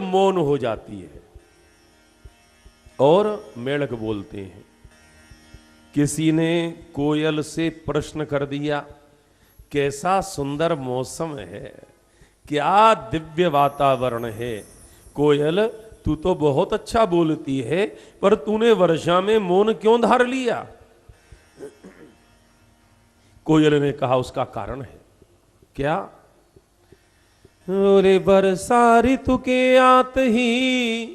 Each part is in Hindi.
मौन हो जाती है। और मेढक बोलते हैं, किसी ने कोयल से प्रश्न कर दिया, कैसा सुंदर मौसम है, क्या दिव्य वातावरण है। कोयल, तू तो बहुत अच्छा बोलती है, पर तूने वर्षा में मौन क्यों धार लिया। कोयल ने कहा, उसका कारण है। क्या? अरे वर्षा ऋतु के आत ही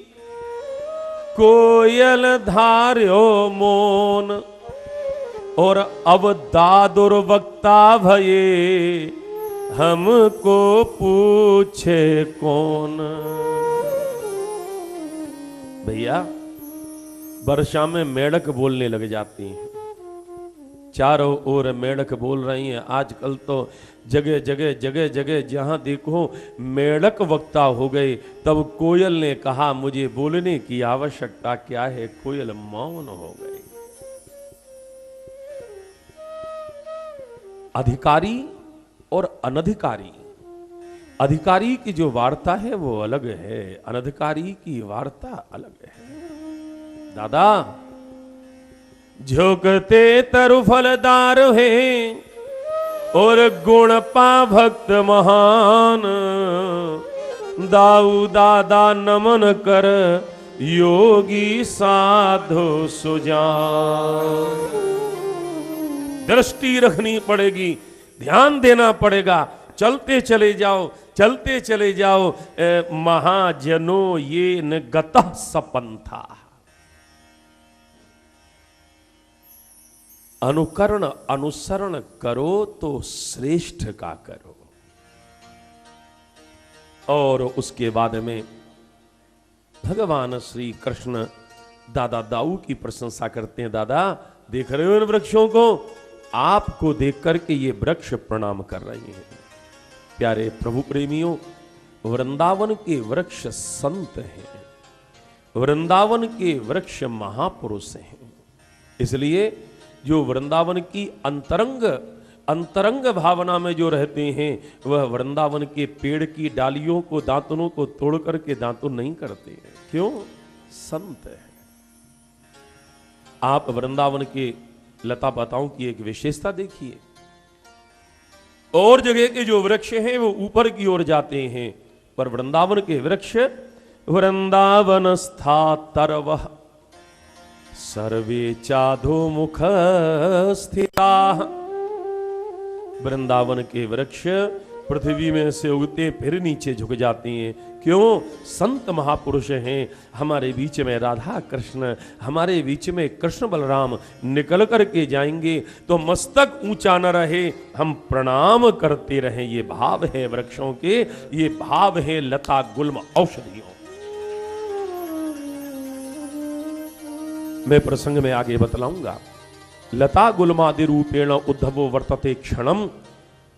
कोयल धार्यो मौन, और अब दादुर वक्ता भये हमको पूछे कौन। भैया, वर्षा में मेढक बोलने लग जाती हैं, चारों ओर मेढक बोल रही हैं। आजकल तो जगह जगह जगह जगह जहां देखो मेढक वक्ता हो गए। तब कोयल ने कहा, मुझे बोलने की आवश्यकता क्या है। कोयल मौन हो गई। अधिकारी और अनधिकारी, अधिकारी की जो वार्ता है वो अलग है, अनधिकारी की वार्ता अलग है। दादा, झोंकते तरु फलदार है और गुण पा भक्त महान, दाऊ दादा नमन कर योगी साधु सुजान। दृष्टि रखनी पड़ेगी, ध्यान देना पड़ेगा। चलते चले जाओ, चलते चले जाओ। महाजनों ये न गतः सपंथा। अनुकरण अनुसरण करो तो श्रेष्ठ का करो। और उसके बाद में भगवान श्री कृष्ण दादा दाऊ की प्रशंसा करते हैं। दादा, देख रहे हो इन वृक्षों को? आपको देख करके ये वृक्ष प्रणाम कर रहे हैं। प्यारे प्रभु प्रेमियों, वृंदावन के वृक्ष संत हैं, वृंदावन के वृक्ष महापुरुष हैं। इसलिए जो वृंदावन की अंतरंग भावना में जो रहते हैं, वह वृंदावन के पेड़ की डालियों को, दांतनों को तोड़ करके दांतुन नहीं करते हैं। क्यों? संत है। आप वृंदावन के लता पाताओं की एक विशेषता देखिए। और जगह के जो वृक्ष हैं वो ऊपर की ओर जाते हैं, पर वृंदावन के वृक्ष वृंदावन स्था तरवः सर्वे चाधोमुख स्थिता। वृंदावन के वृक्ष पृथ्वी में से उगते फिर नीचे झुक जाते हैं। क्यों? संत महापुरुष हैं। हमारे बीच में राधा कृष्ण, हमारे बीच में कृष्ण बलराम निकल करके जाएंगे तो मस्तक ऊंचा न रहे, हम प्रणाम करते रहें। ये भाव है वृक्षों के, ये भाव है लता गुल्म औषधियों। मैं प्रसंग में आगे बतलाऊंगा। लता गुल्मादि रूपेण उद्धवो वर्तते क्षणम।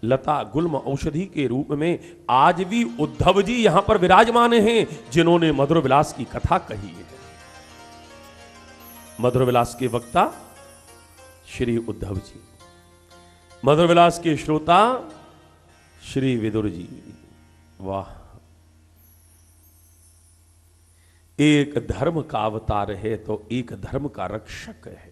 लता गुल्म औषधि के रूप में आज भी उद्धव जी यहां पर विराजमान हैं, जिन्होंने मधुर विलास की कथा कही है। मधुर विलास के वक्ता श्री उद्धव जी, मधुर विलास के श्रोता श्री विदुर जी। वाह, एक धर्म का अवतार है तो एक धर्म का रक्षक है।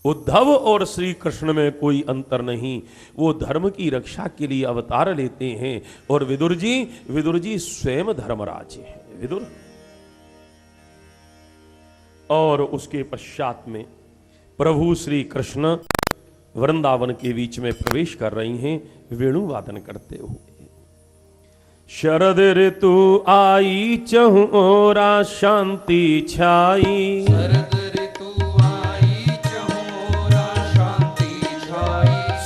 उद्धव और श्री कृष्ण में कोई अंतर नहीं, वो धर्म की रक्षा के लिए अवतार लेते हैं। और विदुर जी स्वयं धर्मराज हैं। विदुर, और उसके पश्चात में प्रभु श्री कृष्ण वृंदावन के बीच में प्रवेश कर रही हैं वेणु वादन करते हुए। शरद ऋतु आई चहुं ओरा शांति छाई,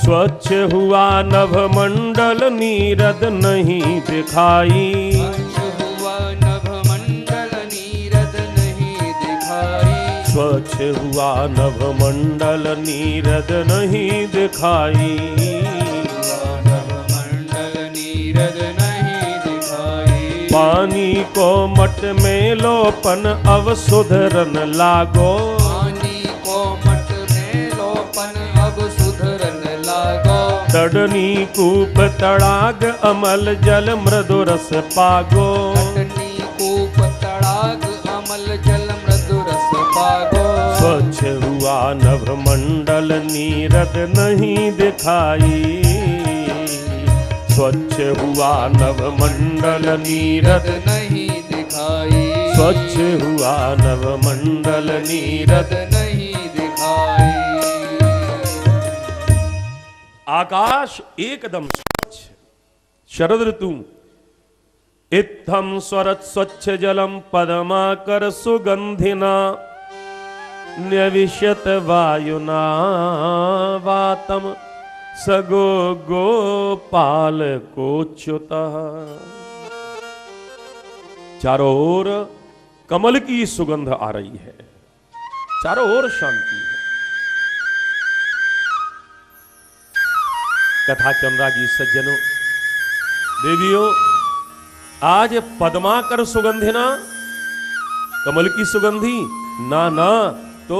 स्वच्छ हुआ नभ मंडल नीरद नहीं दिखाई, स्वच्छ हुआ नभ मंडल नीरद नहीं दिखाई, पानी को मट में लोपन अब सुधरन लागो, तड़नी कूप तड़ाग अमल जल मृदु रस पागो, कमल जल मृदु रस पागो। स्वच्छ हुआ नभ मंडल नीरद नहीं दिखाई, स्वच्छ हुआ नभ मंडल नीरद नहीं दिखाई, स्वच्छ हुआ नभ मंडल नीरद नहीं दिखाई। आकाश एकदम स्वच्छ, शरद ऋतु इत्थम स्वरत स्वच्छ जलम पदमाकर सुगंधिना न्यविष्यत वायुना वातम सगो गोपाल कोच्युतः। चारों ओर कमल की सुगंध आ रही है, चारों ओर शांति है। कथा के अनुरागी सज्जनों, देवियों, आज पद्माकर सुगंधिना, कमल की सुगंधी ना ना, तो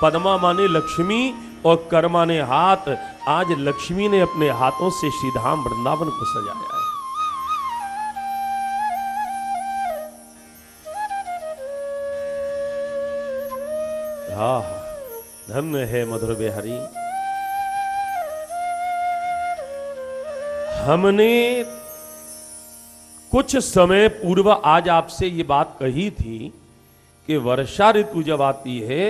पद्मा माने लक्ष्मी और कर माने हाथ। आज लक्ष्मी ने अपने हाथों से श्रीधाम वृंदावन को सजाया है। हाँ, धन्य है मधुर बिहारी। हमने कुछ समय पूर्व आज आपसे ये बात कही थी कि वर्षा ऋतु जब आती है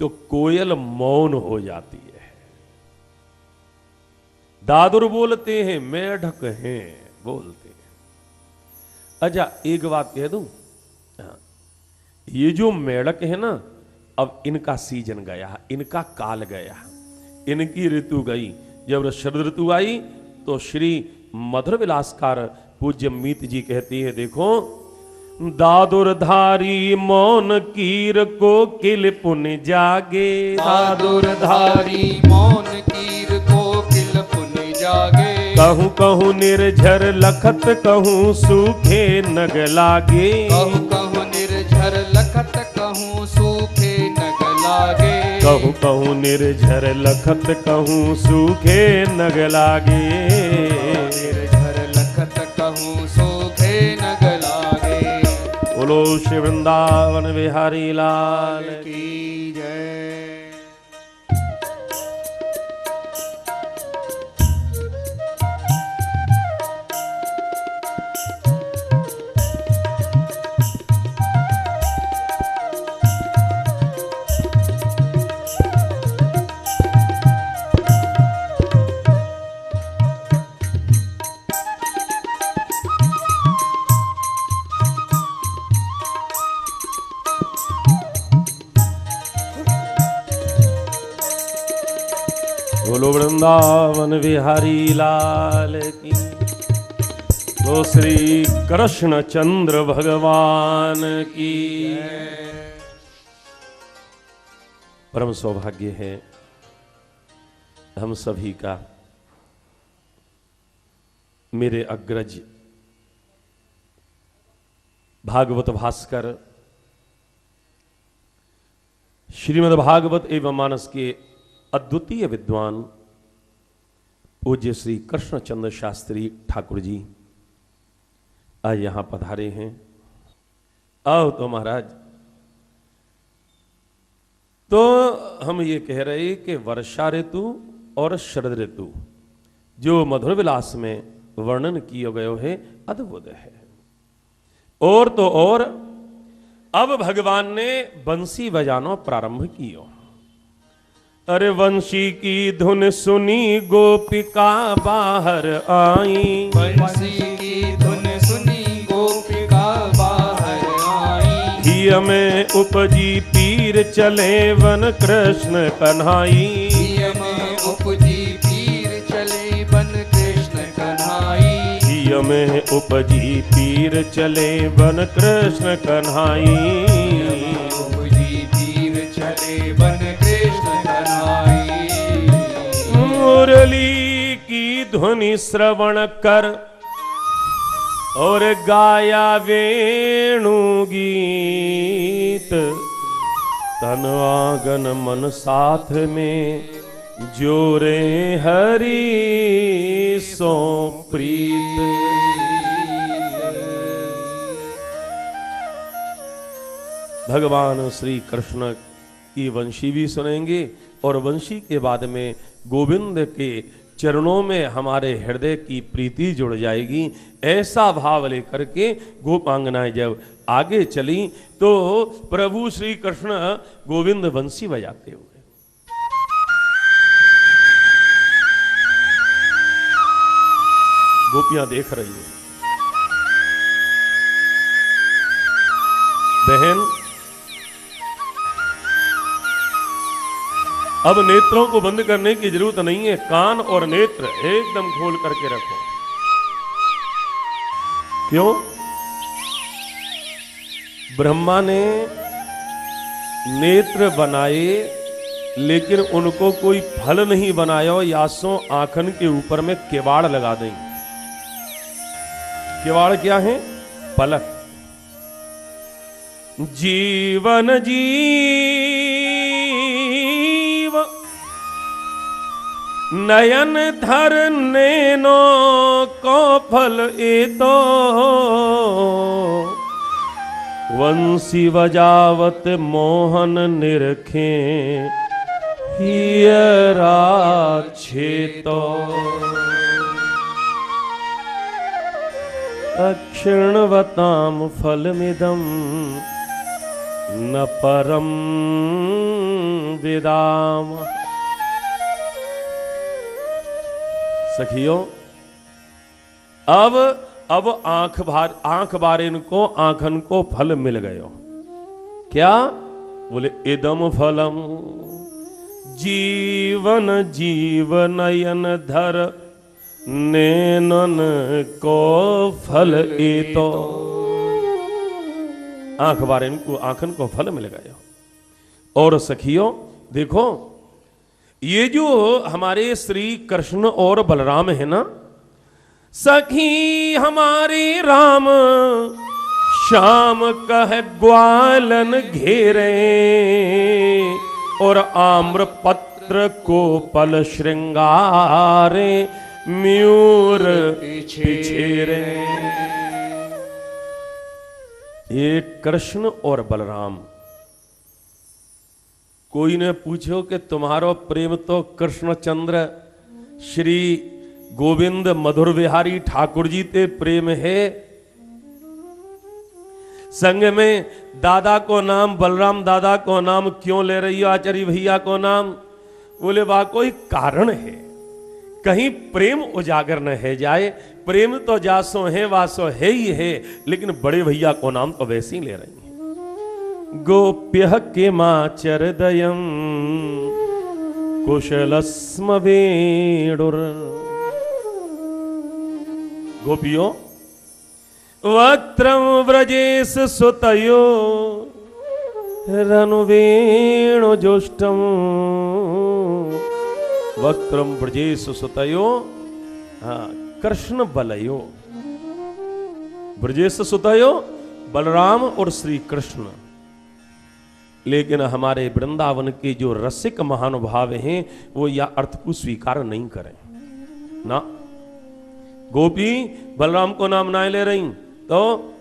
तो कोयल मौन हो जाती है, दादुर बोलते हैं, मेढक हैं बोलते हैं। अच्छा, एक बात कह दूं, ये जो मेढक है ना, अब इनका सीजन गया, इनका काल गया, इनकी ऋतु गई। जब शरद ऋतु आई तो श्री मधुर विलासकार पूज्य मीत जी कहती है, देखो, दादुरधारी मौन कीर को किल पुन जागे, दादुरधारी मौन कीर को किल पुन जागे। कहूँ कहूँ निर्झर लखत कहूँ सूखे नग लागे, कहूँ कहूँ निर्झर लखत कहूँ सूखे नग लागे। कहूँ कहूँ निर्झर लखत कहूँ सूखे नग लागे, निर्झर लखत कहूँ सूखे नग लागे। बोलो श्री वृंदावन बिहारी लाल की जय। बोलो वृंदावन बिहारी लाल की, तो श्री कृष्ण चंद्र भगवान की। परम सौभाग्य है हम सभी का, मेरे अग्रज भागवत भास्कर श्रीमद् भागवत एवं मानस के अद्वितीय विद्वान पूज्य श्री कृष्णचंद्र शास्त्री ठाकुर जी आज यहां पधारे हैं। आओ तो महाराज, तो हम ये कह रहे कि वर्षा ऋतु और शरद ऋतु जो मधुर विलास में वर्णन किया गया है अद्भुत है। और तो और अब भगवान ने बंसी बजाना प्रारंभ किया। अरे वंशी की धुन सुनी गोपिका बाहर आई, बंसी की धुन सुनी गोपिका बाहर आई। हिय में उपजी पीर चले वन कृष्ण कन्हाई, हिय में उपजी पीर चले वन कृष्ण कन्हाई। हिय में उपजी पीर चले वन कृष्ण कन्हाई, उपजी पीर चले वन कृष्ण कन्हाई। मुरली की ध्वनि श्रवण कर और गाया वेणु गीत, तन आंगन मन साथ में जोरे हरि सो प्रीत। भगवान श्री कृष्ण की वंशी भी सुनेंगे और वंशी के बाद में गोविंद के चरणों में हमारे हृदय की प्रीति जुड़ जाएगी। ऐसा भाव लेकर के गोपांगनाएं जब आगे चली तो प्रभु श्री कृष्ण गोविंद वंशी बजाते हुए गोपियां देख रही हैं। बहन, अब नेत्रों को बंद करने की जरूरत नहीं है, कान और नेत्र एकदम खोल करके रखो। क्यों? ब्रह्मा ने नेत्र बनाए लेकिन उनको कोई फल नहीं बनाया। यासों आंखन के ऊपर में किवाड़ लगा दें। किवाड़ क्या है? पलक। जीवन जीव नयन धर नैनो को फल ए तो वंशी बजावत मोहन निरखे हियरा छेतो अक्षिणवताम फलमिदं न परम विदाम। सखियों, अब आंख बारेन को आंखन को फल मिल गयो। क्या? बोले इदम फलम जीवन जीव नयन धर नैनन को फल एतो। आंख बारेन को आंखन को फल मिल गया। और सखियों देखो, ये जो हमारे श्री कृष्ण और बलराम है ना, सखी हमारे राम श्याम कह ग्वालन घेरे और आम्र पत्र को पल श्रृंगारे म्यूर पिछेरे। ये कृष्ण और बलराम। कोई ने पूछो कि तुम्हारो प्रेम तो कृष्णचंद्र श्री गोविंद मधुर विहारी ठाकुर जी ते प्रेम है, संग में दादा को नाम बलराम दादा को नाम क्यों ले रही हो आचार्य भैया को नाम? बोले वाह कोई कारण है, कहीं प्रेम उजागर न है जाए। प्रेम तो जासो है वासो है ही है, लेकिन बड़े भैया को नाम तो वैसे ही ले रही है। गोप्य के माचरदयम कुशलस्म वेणुर। गोपियों वक्त्रम व्रजेश सुतयो रनुवेणु जोष्टम। वक्त्रम व्रजेश सुतयो, हाँ कृष्ण बलयो। ब्रजेश सुतयो बलराम और श्री कृष्ण। लेकिन हमारे वृंदावन के जो रसिक महानुभाव हैं वो यह अर्थ को स्वीकार नहीं करें ना। गोपी बलराम को नाम ना ले रही तो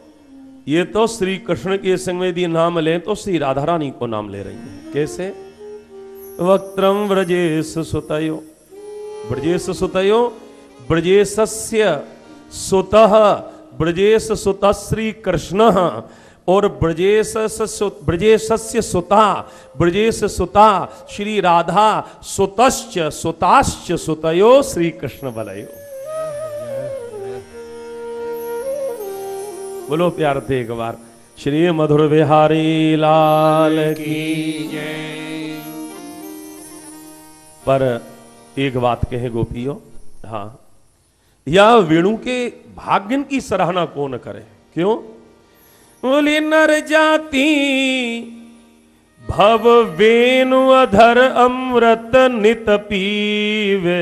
ये तो श्री कृष्ण के संग में यदि नाम लें तो श्री राधा रानी को नाम ले रही हैं। कैसे? वक्त्रम व्रजेश सुतयो, ब्रजेश सुतयो ब्रजेशस्य सुतः ब्रजेश सुत श्री कृष्ण और ब्रजेशस्य सुता ब्रजेश सुता श्री राधा सुतश्च सुताश्च सुतयो श्री कृष्ण बलयो। बोलो प्यार थे एक बार श्री मधुर विहारी लाल की जय। पर एक बात कहे गोपियों, हाँ या वेणु के भाग्यन की सराहना कौन करे? क्यों? बोले नर जाति भव वेणु अधर अमृत नित पीवे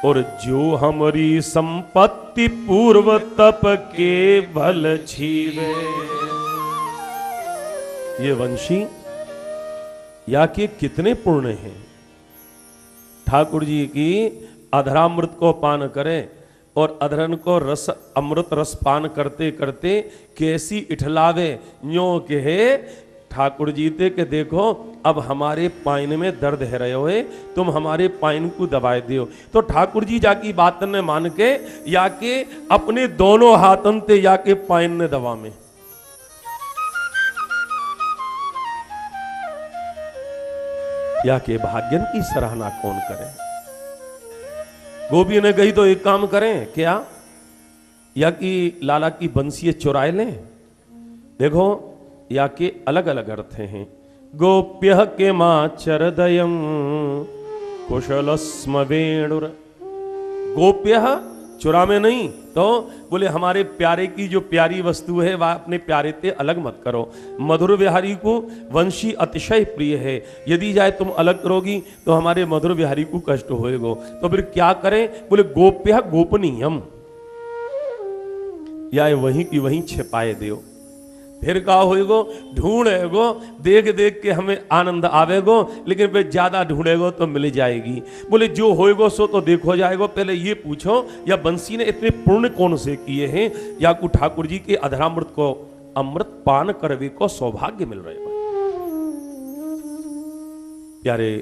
और जो हमारी संपत्ति पूर्व तप के भल छीवे। ये वंशी या के कितने पूर्ण हैं। ठाकुर जी की अधरामृत को पान करें और अधरन को रस अमृत रस पान करते करते कैसी इठलावे न्यो कहे ठाकुर जी ते के देखो अब हमारे पाइन में दर्द है रहे होए, तुम हमारे पाइन को दबाए दियो। तो ठाकुर जी जाकी बात ने मान के या के अपने दोनों हाथन ते या के पाइन ने दबा में या के भाग्यन की सराहना कौन करे। गोपी ने कही तो एक काम करें क्या, या कि लाला की बंसी चुराए लें। देखो या के अलग अलग अर्थ हैं। गोप्य के माचरदयम कुशलस्म वेणुर, गोप्य चुरा में नहीं, तो बोले हमारे प्यारे की जो प्यारी वस्तु है वह अपने प्यारे ते अलग मत करो। मधुर बिहारी को वंशी अतिशय प्रिय है, यदि जाए तुम अलग करोगी तो हमारे मधुर बिहारी को कष्ट होएगो। तो फिर क्या करें, बोले गोप्य गोपनीयम, या वहीं की वहीं छिपाए दियो। फिर का होएगो, ढूंढेगो, देख देख के हमें आनंद आवेगो, लेकिन फिर ज्यादा ढूंढेगो तो मिल जाएगी। बोले जो होएगो सो तो देखो जाएगो। पहले ये पूछो या बंसी ने इतने पुण्य कौन से किए हैं, या को ठाकुर जी के अधरामृत को अमृत पान करवे को सौभाग्य मिल रहे। प्यारे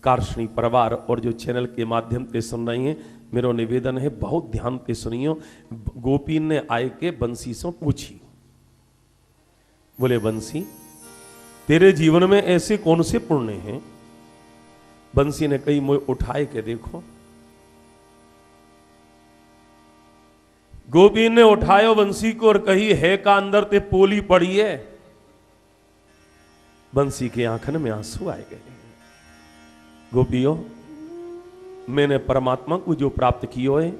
कारश्री परिवार और जो चैनल के माध्यम से सुन रही हैं, मेरा निवेदन है बहुत ध्यान से सुनियो। गोपी ने आए के बंसी से पूछी, बोले बंसी तेरे जीवन में ऐसे कौन से पुण्य हैं। बंसी ने कही मोय उठाए के देखो। गोपी ने उठायो बंसी को और कही है का अंदर ते पोली पड़ी है। बंसी के आंखन में आंसू आए गए। गोपियों, मैंने परमात्मा को जो प्राप्त किया है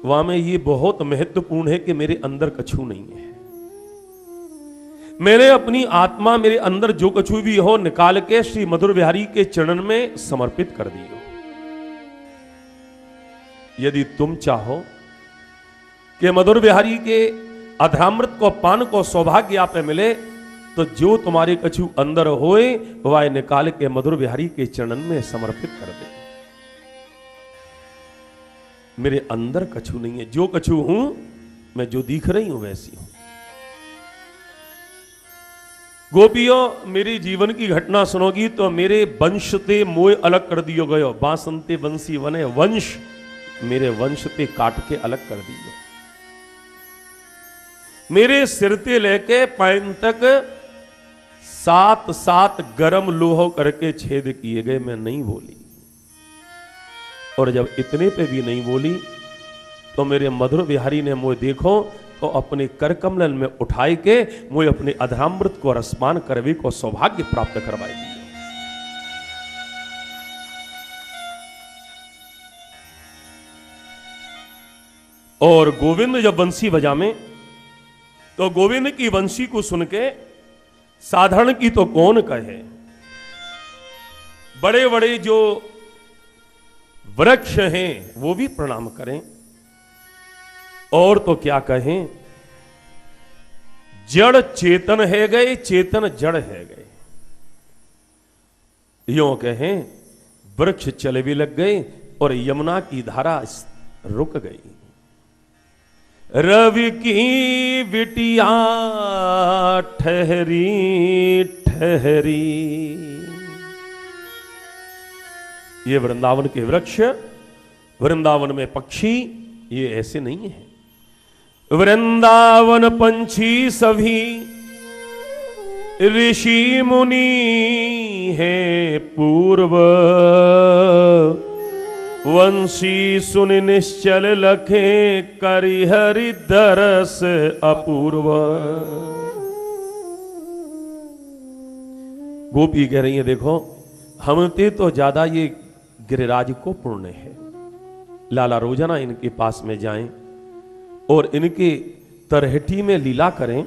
वहां में ये बहुत महत्वपूर्ण है कि मेरे अंदर कछु नहीं है। मैंने अपनी आत्मा, मेरे अंदर जो कछु भी हो निकाल के श्री मधुर बिहारी के चरण में समर्पित कर दियो। यदि तुम चाहो कि मधुर बिहारी के अधरामृत को पान को सौभाग्य आप मिले, तो जो तुम्हारे कछु अंदर होए वह निकाल के मधुर बिहारी के चरण में समर्पित कर दे। मेरे अंदर कछु नहीं है, जो कछु हूं मैं जो दिख रही हूं वैसी हूं। गोपियों, मेरे जीवन की घटना सुनोगी तो मेरे वंश ते मोय अलग कर दियो गयो। बांसंते बंसी वने वंश, मेरे वंश ते काट के अलग कर दियो। मेरे सिर ते लेके पैन तक 7 गरम लोहो करके छेद किए गए, मैं नहीं बोली। और जब इतने पे भी नहीं बोली तो मेरे मधुर बिहारी ने मोय देखो तो अपने कर कमलन में उठाए के मोय अपने अधरामृत को रसपान करवे को सौभाग्य प्राप्त करवाएगी। और गोविंद जब बंसी बजामे तो गोविंद की बंसी को सुन के साधारण की तो कौन कहे, बड़े बड़े जो वृक्ष हैं वो भी प्रणाम करें। और तो क्या कहें, जड़ चेतन है गए, चेतन जड़ है गए। यों कहें वृक्ष चले भी लग गए और यमुना की धारा रुक गई। रवि की बिटिया ठहरी ठहरी, ये वृंदावन के वृक्ष, वृंदावन में पक्षी, ये ऐसे नहीं है। वृंदावन पंछी सभी ऋषि मुनि हैं पूर्व, वंशी सुन निश्चल लखे करि हरि दरस अपूर्व। गोपी कह रही है देखो, हमते तो ज्यादा ये गिरिराज को पुण्य है। लाला रोजाना इनके पास में जाएं और इनके तरहटी में लीला करें।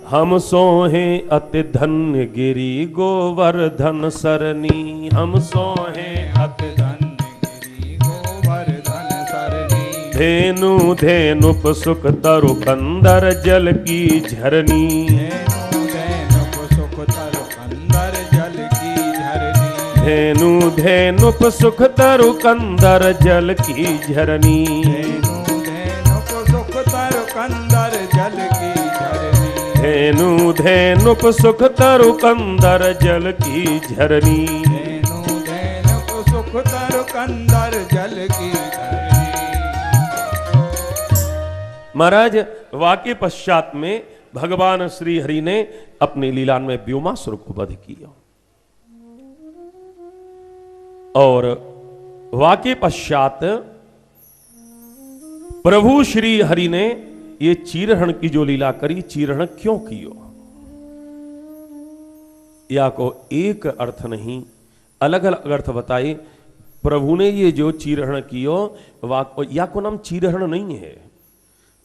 हम सोहे अति धन्य गिरी गोवर्धन सरनी, हम सोहे अति धन्य गिरी गोवर्धन सरनी। धेनु धेनुप सुख तरु कंदर जल की झरनी, धेनु धेनुप सुख तरु कंदर जल की झरनी। धेनु धेनुप सुख तरु कंदर जल की झरनी। धेनु धेनुप सुख तरु कंदर जल की झरनी। धेनु धेनुप सुख तरु कंदर जल की झरनी। धेनु धेनुप सुख तरु कंदर जल की झरनी। महाराज वाक्य पश्चात में भगवान श्री हरि ने अपने लीलान में व्योमासुर को वध किया और वाक्य पश्चात प्रभु श्री हरि ने ये चीरहरण की जो लीला करी, चीरहरण क्यों कियो, या को एक अर्थ नहीं, अलग अलग अर्थ बताए। प्रभु ने ये जो चीरहरण कियो, या को नाम चीरहरण नहीं है।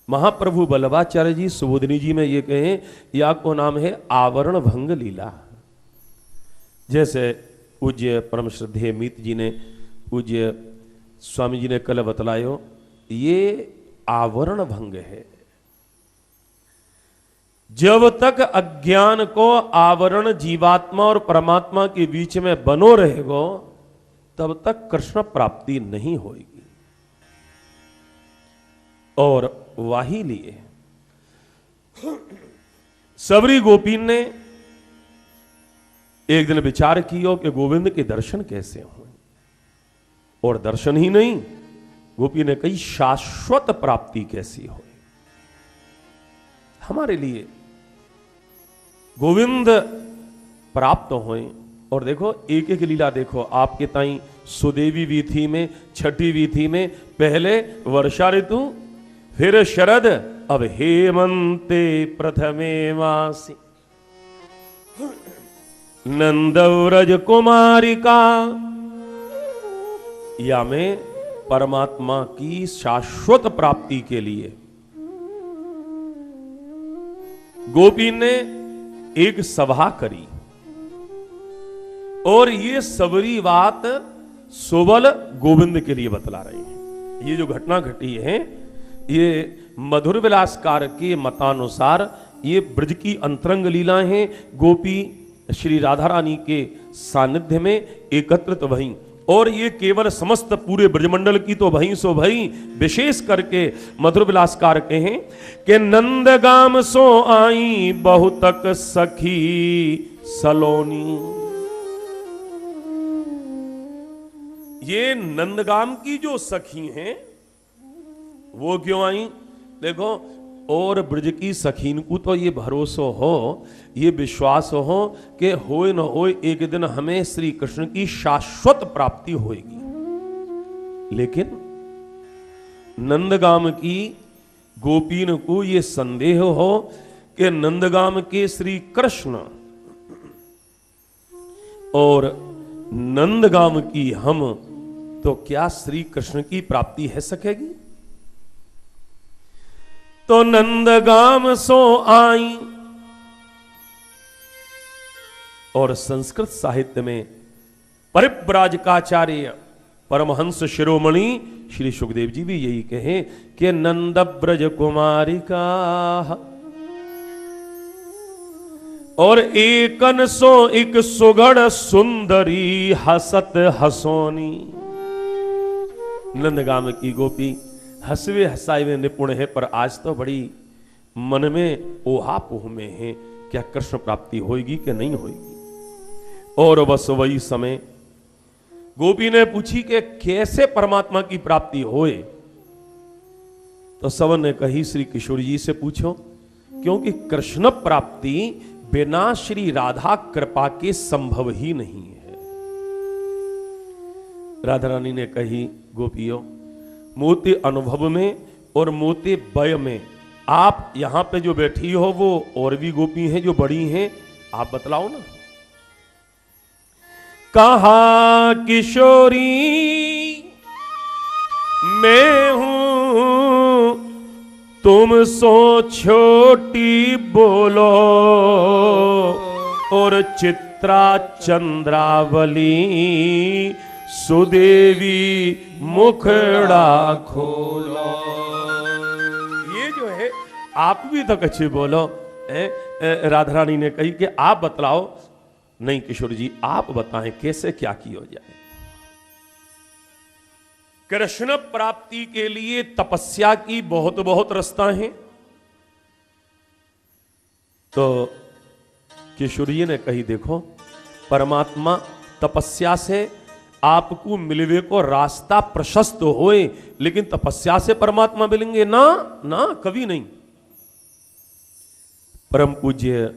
महाप्रभु बल्लभाचार्य जी सुबोधनी जी में ये कहें, या को नाम है आवरण भंग लीला। जैसे पूज्य परम श्रद्धेय मीत जी ने, पूज्य स्वामी जी ने कल बतलायो, ये आवरण भंग है। जब तक अज्ञान को आवरण जीवात्मा और परमात्मा के बीच में बनो रहेगो, तब तक कृष्ण प्राप्ति नहीं होगी। और वाही लिए सबरी गोपीन ने एक दिन विचार किया कि गोविंद के दर्शन कैसे हों, और दर्शन ही नहीं, गोपी ने कही शाश्वत प्राप्ति कैसी हो। हमारे लिए गोविंद प्राप्त होए। और देखो एक एक लीला देखो, आपके ताई सुदेवी वीथी में, छठी वीथी में पहले वर्षा ऋतु, फिर शरद, अब हेमंते प्रथमे मासी नंदव्रज कुमारिका। या में परमात्मा की शाश्वत प्राप्ति के लिए गोपी ने एक सभा करी, और ये सबरी बात सुबल गोविंद के लिए बतला रहे हैं। ये जो घटना घटी है, ये मधुर विलासकार के मतानुसार ये ब्रज की अंतरंग लीला हैं। गोपी श्री राधा रानी के सानिध्य में एकत्रित वहीं, और ये केवल समस्त पूरे ब्रजमंडल की तो वहीं सो भई, विशेष करके मधुर विलासकार के हैं कि नंदगाम सो आई बहुतक सखी सलोनी। ये नंदगाम की जो सखी हैं वो क्यों आई? देखो, और ब्रज की सखीन को तो ये भरोसा हो, ये विश्वास हो कि होए न होए एक दिन हमें श्री कृष्ण की शाश्वत प्राप्ति होएगी। लेकिन नंदगाम की गोपीन को ये संदेह हो कि नंदगाम के श्री कृष्ण और नंदगाम की हम, तो क्या श्री कृष्ण की प्राप्ति है सकेगी? तो नंदगाम सो आई। और संस्कृत साहित्य में परिव्राजकाचार्य परमहंस शिरोमणि श्री सुखदेव जी भी यही कहे कि नंद ब्रज कुमारिका, और एकन सो एक सुगढ़ सुंदरी हसत हसोनी। नंदगाम की गोपी हंसवे हंसाए में निपुण है, पर आज तो बड़ी मन में ओहापोह में है, क्या कृष्ण प्राप्ति होगी कि नहीं होगी। और बस वही समय गोपी ने पूछी कि कैसे परमात्मा की प्राप्ति होए, तो सवन ने कही श्री किशोर जी से पूछो, क्योंकि कृष्ण प्राप्ति बिना श्री राधा कृपा के संभव ही नहीं है। राधा रानी ने कही, गोपियों, मोते अनुभव में और मोते बय में, आप यहां पे जो बैठी हो वो और भी गोपी हैं जो बड़ी हैं, आप बतलाओ ना। कहा किशोरी मैं हूं, तुम सो छोटी बोलो, और चित्रा चंद्रावली सुदेवी मुखड़ा खोलो। ये जो है, आप भी तो कच्चे बोलो। राधा रानी ने कही कि आप बतलाओ, नहीं किशोर जी, आप बताएं कैसे क्या किया जाए। कृष्ण प्राप्ति के लिए तपस्या की बहुत बहुत रास्ता हैं। तो किशोर जी ने कही, देखो परमात्मा तपस्या से आपको मिलवे को रास्ता प्रशस्त होए, लेकिन तपस्या से परमात्मा मिलेंगे ना, ना कभी नहीं। परम पूज्य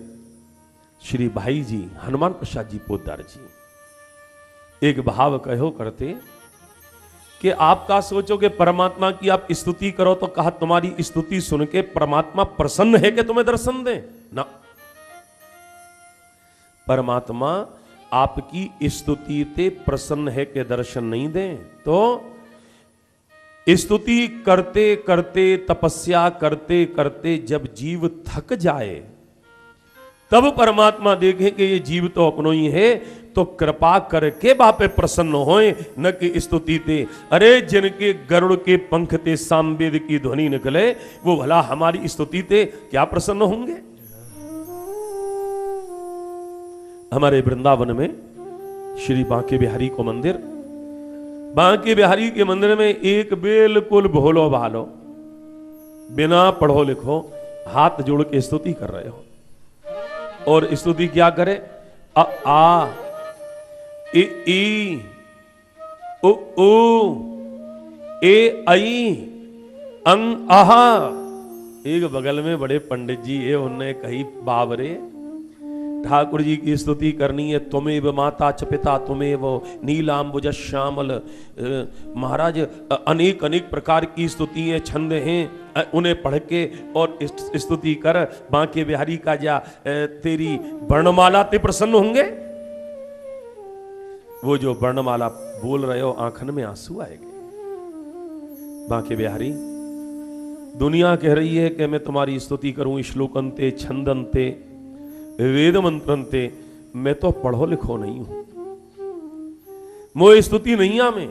श्री भाई जी हनुमान प्रसाद जी पोद्दार जी एक भाव कहो करते कि आप का सोचो कि परमात्मा की आप स्तुति करो, तो कहा तुम्हारी स्तुति सुन के परमात्मा प्रसन्न है कि तुम्हें दर्शन दे ना। परमात्मा आपकी स्तुति ते प्रसन्न है कि दर्शन नहीं दे। तो स्तुति करते करते, तपस्या करते करते जब जीव थक जाए, तब परमात्मा देखें कि ये जीव तो अपनो ही है, तो कृपा करके बापे प्रसन्न होए, न कि स्तुति ते। अरे जिनके गरुड़ के पंख ते सामवेद की ध्वनि निकले, वो भला हमारी स्तुति ते क्या प्रसन्न होंगे। हमारे वृंदावन में श्री बांके बिहारी को मंदिर, बांके बिहारी के मंदिर में एक बिल्कुल भोलो भालो, बिना पढ़ो लिखो, हाथ जोड़ के स्तुति कर रहे हो। और स्तुति क्या करे, अ आ ए ई उ ऊ ए आई अंग आहा। एक बगल में बड़े पंडित जी है, उन्होंने कही, बाबरे ठाकुर जी की स्तुति करनी है, तुमेव माता च पिता तुमेव नीलांबुज श्यामल। महाराज अनेक अनेक प्रकार की स्तुति हैं, छंद हैं, उन्हें पढ़ के और स्तुति कर। बांके बिहारी का जा तेरी वर्णमाला ते प्रसन्न होंगे। वो जो वर्णमाला बोल रहे हो, आंखन में आंसू आएंगे। बांके बिहारी, दुनिया कह रही है कि मैं तुम्हारी स्तुति करूं श्लोकंते छंदंते वेद मंत्रंते, मैं तो पढ़ो लिखो नहीं हूं, मोह स्तुति नहीं आ में।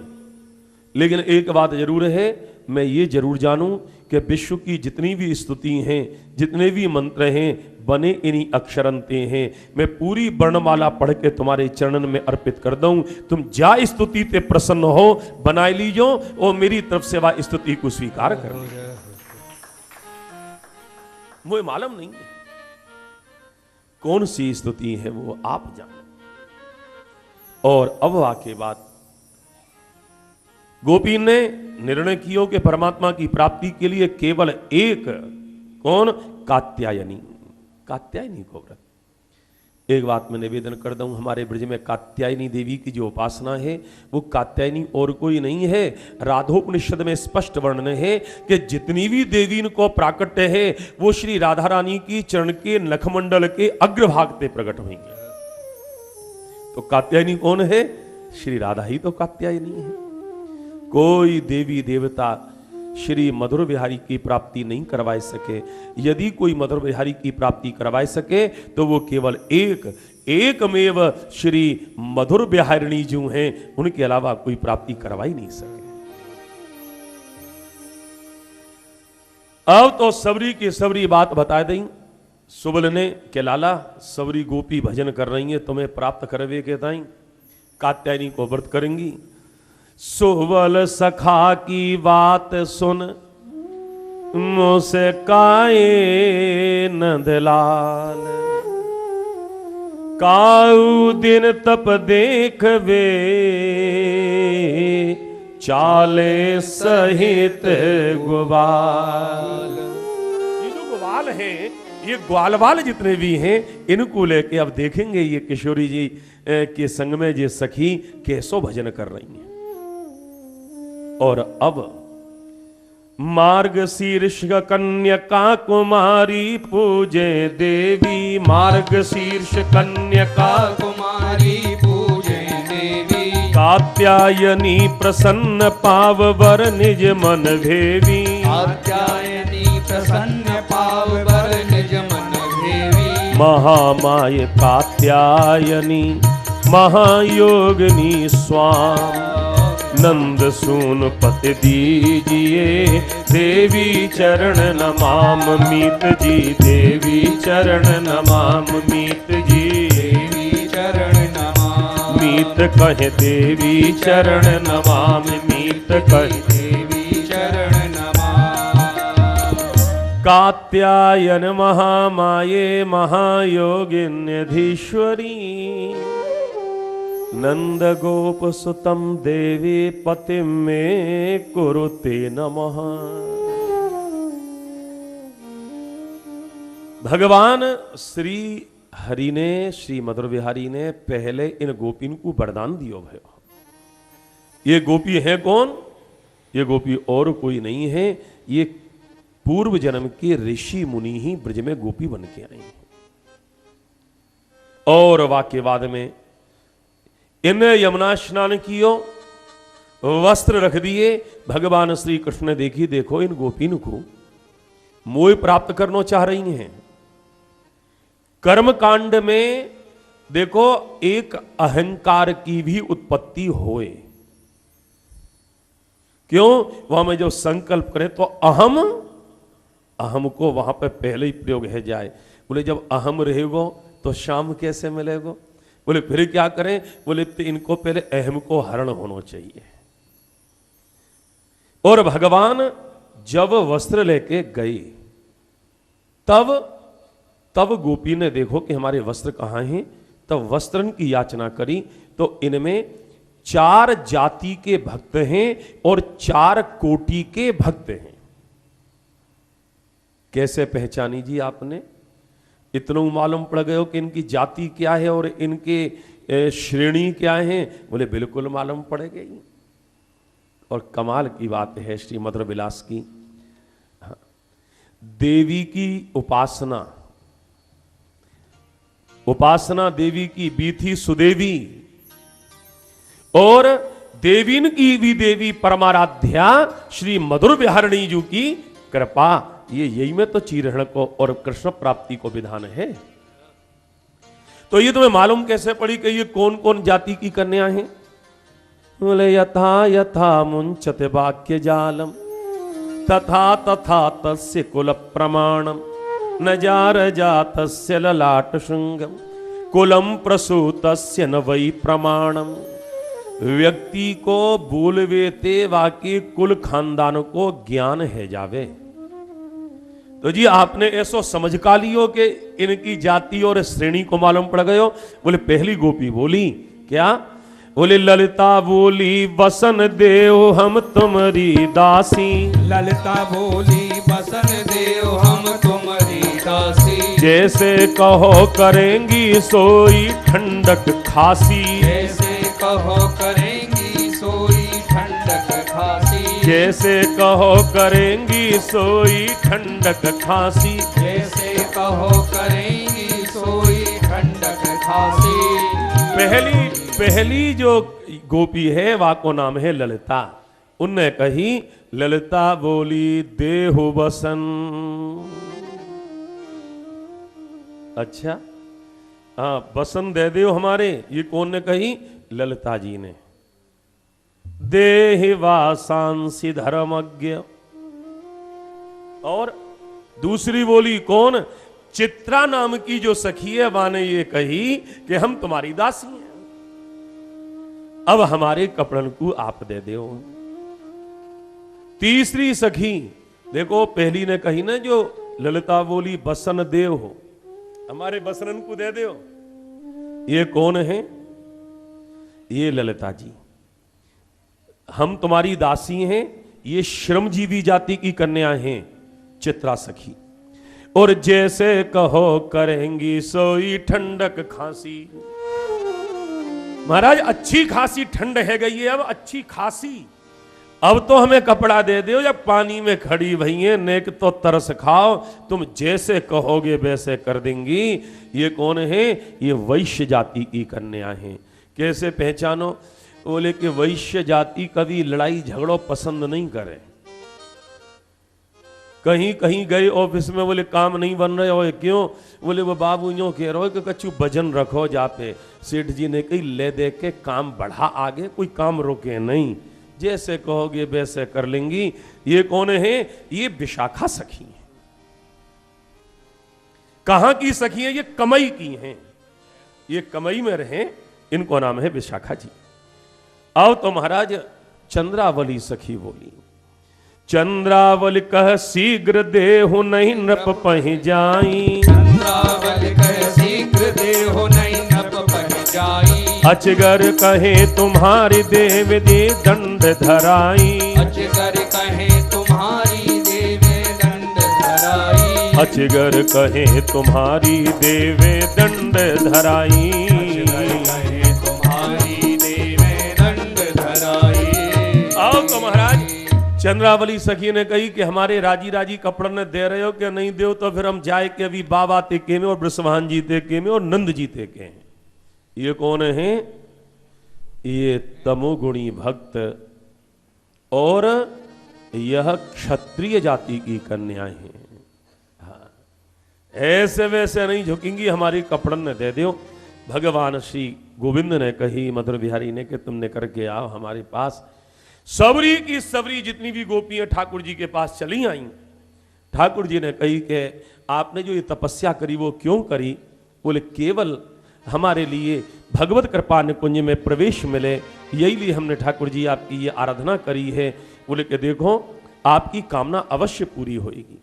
लेकिन एक बात जरूर है, मैं ये जरूर जानूं कि विश्व की जितनी भी स्तुति हैं, जितने भी मंत्र हैं, बने इन्हीं अक्षरंते हैं। मैं पूरी वर्णमाला पढ़ के तुम्हारे चरणन में अर्पित कर दूं, तुम जा स्तुति ते प्रसन्न हो, बनाए लीजो और मेरी तरफ से वह स्तुति को स्वीकार कर। मुझे मालूम नहीं है कौन सी स्तुति है, वो आप जानो। और अब वाके बाद गोपी ने निर्णय किया कि परमात्मा की प्राप्ति के लिए केवल एक, कौन, कात्यायनी, कात्यायनी को व्रत। एक बात मैं निवेदन कर दूं, हमारे ब्रज में कात्यायनी देवी की जो उपासना है, वो कात्यायनी और कोई नहीं है। राधोपनिषद में स्पष्ट वर्णन है कि जितनी भी देवी को प्राकट्य है, वो श्री राधा रानी की चरण के नखमंडल के अग्रभाग पे प्रकट होंगे। तो कात्यायनी कौन है? श्री राधा ही तो कात्यायनी है। कोई देवी देवता श्री मधुर बिहारी की प्राप्ति नहीं करवा सके। यदि कोई मधुर बिहारी की प्राप्ति करवा सके तो वो केवल एकमेव श्री मधुर बिहारिणी जो हैं, उनके अलावा कोई प्राप्ति करवा ही नहीं सके। अब तो सबरी की सबरी बात बता दें। सुबल ने के लाला सबरी गोपी भजन कर रही है, तुम्हें प्राप्त करवे के ताई कात्यायनी को व्रत करेंगी। सुबल सखा की बात सुन मुझसे काए नंदलाल, काऊ दिन तप देख वे चाले सहित ग्वाल। ये जो ग्वाल है, ये ग्वालवाल जितने भी हैं, इनको लेके अब देखेंगे ये किशोरी जी के संग में ये सखी कैसो भजन कर रही हैं। और अब मार्ग शीर्ष कन्यका कुमारी पूजे देवी, मार्ग शीर्ष कन्यका कुमारी पूजे देवी, कात्यायनी प्रसन्न पाव वर निज मन भेवी, कात्यायनी प्रसन्न पाव वर निज मन भेवी, महामाय कात्यायनी महायोगिनी स्वाम, नंद सून पति दीजिए देवी चरण नमाम मीत जी, देवी चरण नमाम मीत जी, देवी चरण मीत कहे देवी चरण नमामि, मीत कहे देवी चरण नमामि। कात्यायन महामाये महायोगिन्यधीश्वरी, नंद गोप सुतम देवी पतिं मे कुरुते नमः। भगवान श्री हरि ने, श्री मधुर बिहारी ने पहले इन गोपीन को वरदान दियो भयो। ये गोपी है कौन? ये गोपी और कोई नहीं है, ये पूर्व जन्म के ऋषि मुनि ही ब्रज में गोपी बन के आई हैं। और वाक्य बाद में इन यमुना स्नान कियो, वस्त्र रख दिए। भगवान श्री कृष्ण ने देखी, देखो इन गोपीन को मोह प्राप्त करना चाह रही हैं। कर्म कांड में देखो एक अहंकार की भी उत्पत्ति होए। क्यों? वहां में जो संकल्प करें तो अहम को वहां पे पहले ही प्रयोग है जाए। बोले जब अहम रहेगो तो शाम कैसे मिलेगो? बोले फिर क्या करें? बोले तो इनको पहले अहम को हरण होना चाहिए। और भगवान जब वस्त्र लेके गए तब गोपी ने देखो कि हमारे वस्त्र कहां हैं, तब वस्त्रन की याचना करी। तो इनमें 4 जाति के भक्त हैं और 4 कोटि के भक्त हैं। कैसे पहचानी जी आपने? इतना मालूम पड़ गए हो कि इनकी जाति क्या है और इनके श्रेणी क्या है? बोले बिल्कुल मालूम पड़ गई। और कमाल की बात है श्री मधुर विलास की, देवी की उपासना देवी की बीथी सुदेवी, और देवीन की भी देवी परमाराध्या श्री मधुर बिहारिणी जी की कृपा, ये यही में तो चीरहरण को और कृष्ण प्राप्ति को विधान है। तो ये तुम्हें मालूम कैसे पड़ी कि ये कौन कौन जाति की कन्या हैं? बोले यथा यथा मुंचते वाक्य जालम, तथा तथा तस्य कुल प्रमाणम, न जार जातस्य ललाट श्रृंगम, कुलम प्रसूतस्य न वै प्रमाणम। व्यक्ति को बोलवेते वाकी कुल खानदान को ज्ञान है जावे। तो जी आपने ऐसो समझ का लियो कि इनकी जाति और श्रेणी को मालूम पड़ गयो। बोले पहली गोपी बोली क्या? बोले ललिता बोली बसन देव हम तुम्हारी दासी, ललिता बोली बसन देव हम तुम्हारी दासी। जैसे कहो करेंगी सोई ठंडक खासी, जैसे कहो करेंगी सोई ठंडक खासी। जैसे कहो करेंगी सोई ठंडक खासी, जैसे कहो करेंगी सोई ठंडक खासी। पहली जो गोपी है वा को नाम है ललिता। उनने कही ललिता बोली देहु बसन। अच्छा हाँ, बसन दे दो हमारे। ये कौन ने कही? ललिता जी ने। देहि वासांसी धर्मज्ञ। और दूसरी बोली कौन? चित्रा नाम की जो सखी है वाने ये कही कि हम तुम्हारी दासी हैं, अब हमारे कपड़न को आप दे दो। तीसरी सखी देखो, पहली ने कही ना जो ललिता बोली बसन देव हो, हमारे बसनन को दे दो। ये कौन है? ये ललिता जी। हम तुम्हारी दासी हैं। ये श्रमजीवी जाति की कन्या हैं, चित्रा सखी। और जैसे कहो करेंगी सोई ठंडक खांसी। महाराज अच्छी खासी ठंड है गई है, अब अच्छी खासी, अब तो हमें कपड़ा दे दो। या पानी में खड़ी भई है, नेक तो तरस खाओ, तुम जैसे कहोगे वैसे कर देंगी। ये कौन है? ये वैश्य जाति की कन्या हैं। कैसे पहचानो? बोले कि वैश्य जाति कभी लड़ाई झगड़ो पसंद नहीं करे। कहीं कहीं गए ऑफिस में, बोले काम नहीं बन रहे हो, क्यों? बोले वो बाबू यूं कह रहे हो कि कछु वजन रखो जा पे। सेठ जी ने कही ले दे के काम बढ़ा आगे, कोई काम रोके नहीं, जैसे कहोगे वैसे कर लेंगी। ये कौन है? ये विशाखा सखी है। कहां की सखी है? ये कमई की हैं। ये कमई में रहे, इनको नाम है विशाखा जी। आओ तो महाराज चंद्रावली सखी बोली, चंद्रावली कह शीघ्र देहु नहीं नृप पहि जाई, चंद्रावली कह शीघ्र देहु नहीं नृप पहि जाई, अजगर कहे तुम्हारी देव दे दंड धराई, अजगर कहे तुम्हारी देवे दंड धराई, अजगर कहे तुम्हारी देवे दंड धराई, कहे तुम्हारी देवे दंड धराई। आओ तो महाराज चंद्रावली सखी ने कही कि हमारे राजी राजी कपड़न ने दे रहे हो कि नहीं दे, तो फिर हम जाए कि अभी बाबा तेके में और ब्रसवान जी तेके में और नंद जी तेके हैं। ये कौन है? ये तमोगुणी भक्त और यह क्षत्रिय जाति की कन्याएं हैं। हाँ, ऐसे वैसे नहीं झुकेंगी, हमारी कपड़न ने दे दो। भगवान श्री गोविंद ने कही मधुर बिहारी ने कि तुमने करके आओ हमारे पास। सबरी की सबरी जितनी भी गोपियां ठाकुर जी के पास चली आई। ठाकुर जी ने कही कि आपने जो ये तपस्या करी वो क्यों करी? बोले केवल हमारे लिए भगवत कृपा निकुंज में प्रवेश मिले, यही लिए हमने ठाकुर जी आपकी ये आराधना करी है। बोले कि देखो आपकी कामना अवश्य पूरी होगी।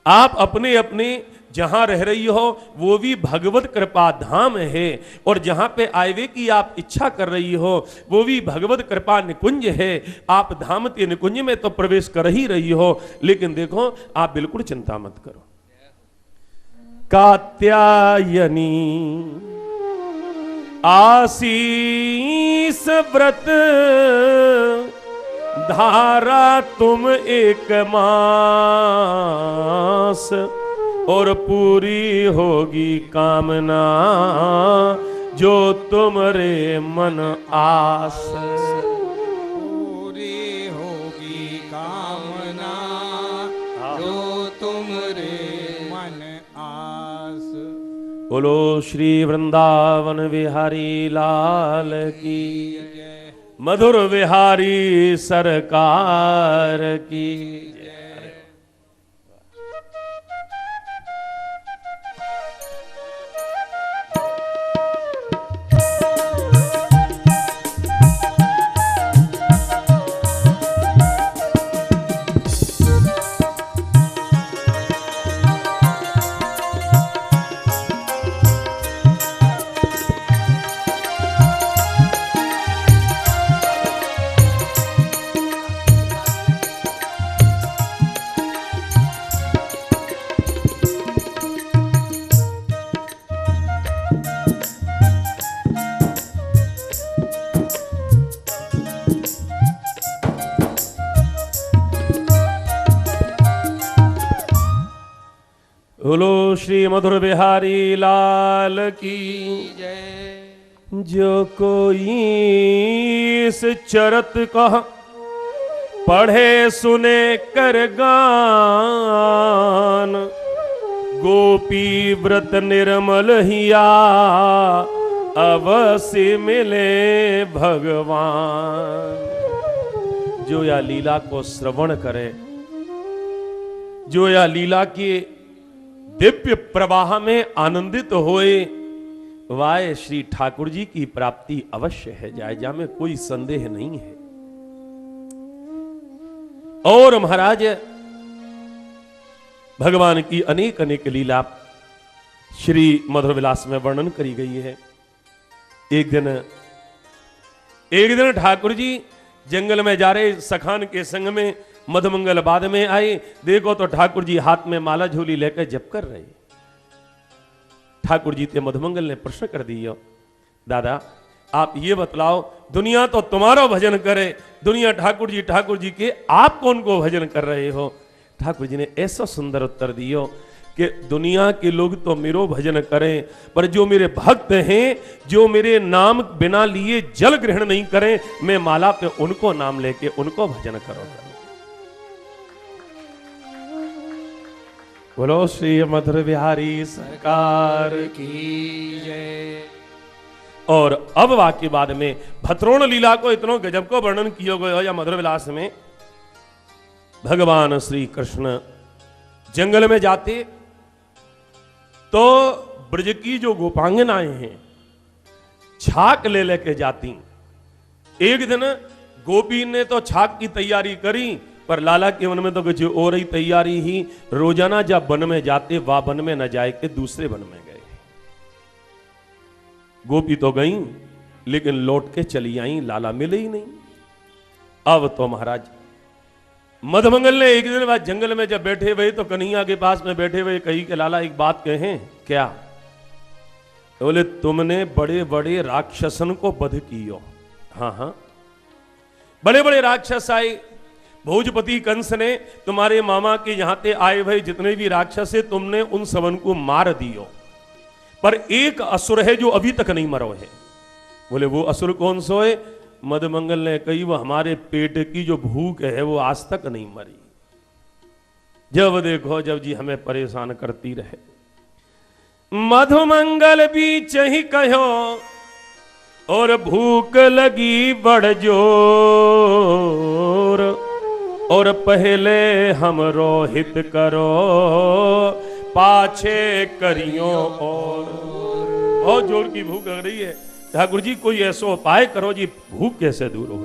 आप अपने अपने जहां रह रही हो वो भी भगवत कृपा धाम है, और जहां पे आयवे की आप इच्छा कर रही हो वो भी भगवत कृपा निकुंज है। आप धाम के निकुंज में तो प्रवेश कर ही रही हो, लेकिन देखो आप बिल्कुल चिंता मत करो। कात्यायनी आशीष व्रत धारा तुम एक मास, और पूरी होगी कामना जो तुमरे मन आस। पूरी होगी कामना जो तुमरे मन आस। बोलो श्री वृंदावन बिहारी लाल की, मधुर बिहारी सरकार की। बोलो श्री मधुर बिहारी लाल की जय। जो कोई इस चरत कह पढ़े सुने कर गान, गोपी व्रत निर्मल हिया अवश्य मिले भगवान। जो या लीला को श्रवण करे, जो या लीला की दिव्य प्रवाह में आनंदित होए, वाय श्री ठाकुर जी की प्राप्ति अवश्य है, जायजा में कोई संदेह नहीं है। और महाराज भगवान की अनेक अनेक लीला श्री मधुर विलास में वर्णन करी गई है। एक दिन ठाकुर जी जंगल में जा रहे सखान के संग में मधुमंगल बाद में आए। देखो तो ठाकुर जी हाथ में माला झोली लेकर जप कर रहे। ठाकुर जी ते मधुमंगल ने प्रश्न कर दिया, दादा आप ये बतलाओ, दुनिया तो तुम्हारा भजन करे, दुनिया ठाकुर जी के, आप कौन को भजन कर रहे हो? ठाकुर जी ने ऐसा सुंदर उत्तर दियो कि दुनिया के लोग तो मेरो भजन करें, पर जो मेरे भक्त हैं, जो मेरे नाम बिना लिए जल ग्रहण नहीं करें, मैं माला पे उनको नाम लेके उनको भजन करूंगा। बोलो श्री मधुर बिहारी सरकार की जय। और अब वाक्य बाद में भद्रोण लीला को इतनो गजब को वर्णन किया गया या मधुर विलास में। भगवान श्री कृष्ण जंगल में जाते तो ब्रज की जो गोपांगनाएं हैं छाक ले लेके जाती। एक दिन गोपी ने तो छाक की तैयारी करी, पर लाला के मन में तो कुछ और ही तैयारी ही। रोजाना जब वन में जाते वह वन में न जाए के दूसरे वन में गए। गोपी तो गई लेकिन लौट के चली आई, लाला मिले ही नहीं। अब तो महाराज मधुमंगल ने एक दिन बाद जंगल में जब बैठे हुए तो कन्हैया के पास में बैठे हुए कही कि लाला एक बात कहें क्या? तो बोले तुमने बड़े बड़े राक्षसन को वध कियो। हाँ हाँ, बड़े बड़े राक्षस आए। भोजपति कंस ने तुम्हारे मामा के यहां ते आए हुए जितने भी राक्षस है तुमने उन सबन को मार दियो, पर एक असुर है जो अभी तक नहीं मरो है। बोले वो असुर कौन सो है? मधुमंगल ने कही वो हमारे पेट की जो भूख है वो आज तक नहीं मरी। जब देखो जब जी हमें परेशान करती रहे। मधुमंगल बीच ही कहो और भूख लगी बड़ जोर, और पहले हम रोहित करो पाछे करियो और। बहुत जोर की भूख लग रही है ठाकुर जी, कोई ऐसा उपाय करो जी, भूख कैसे दूर हो।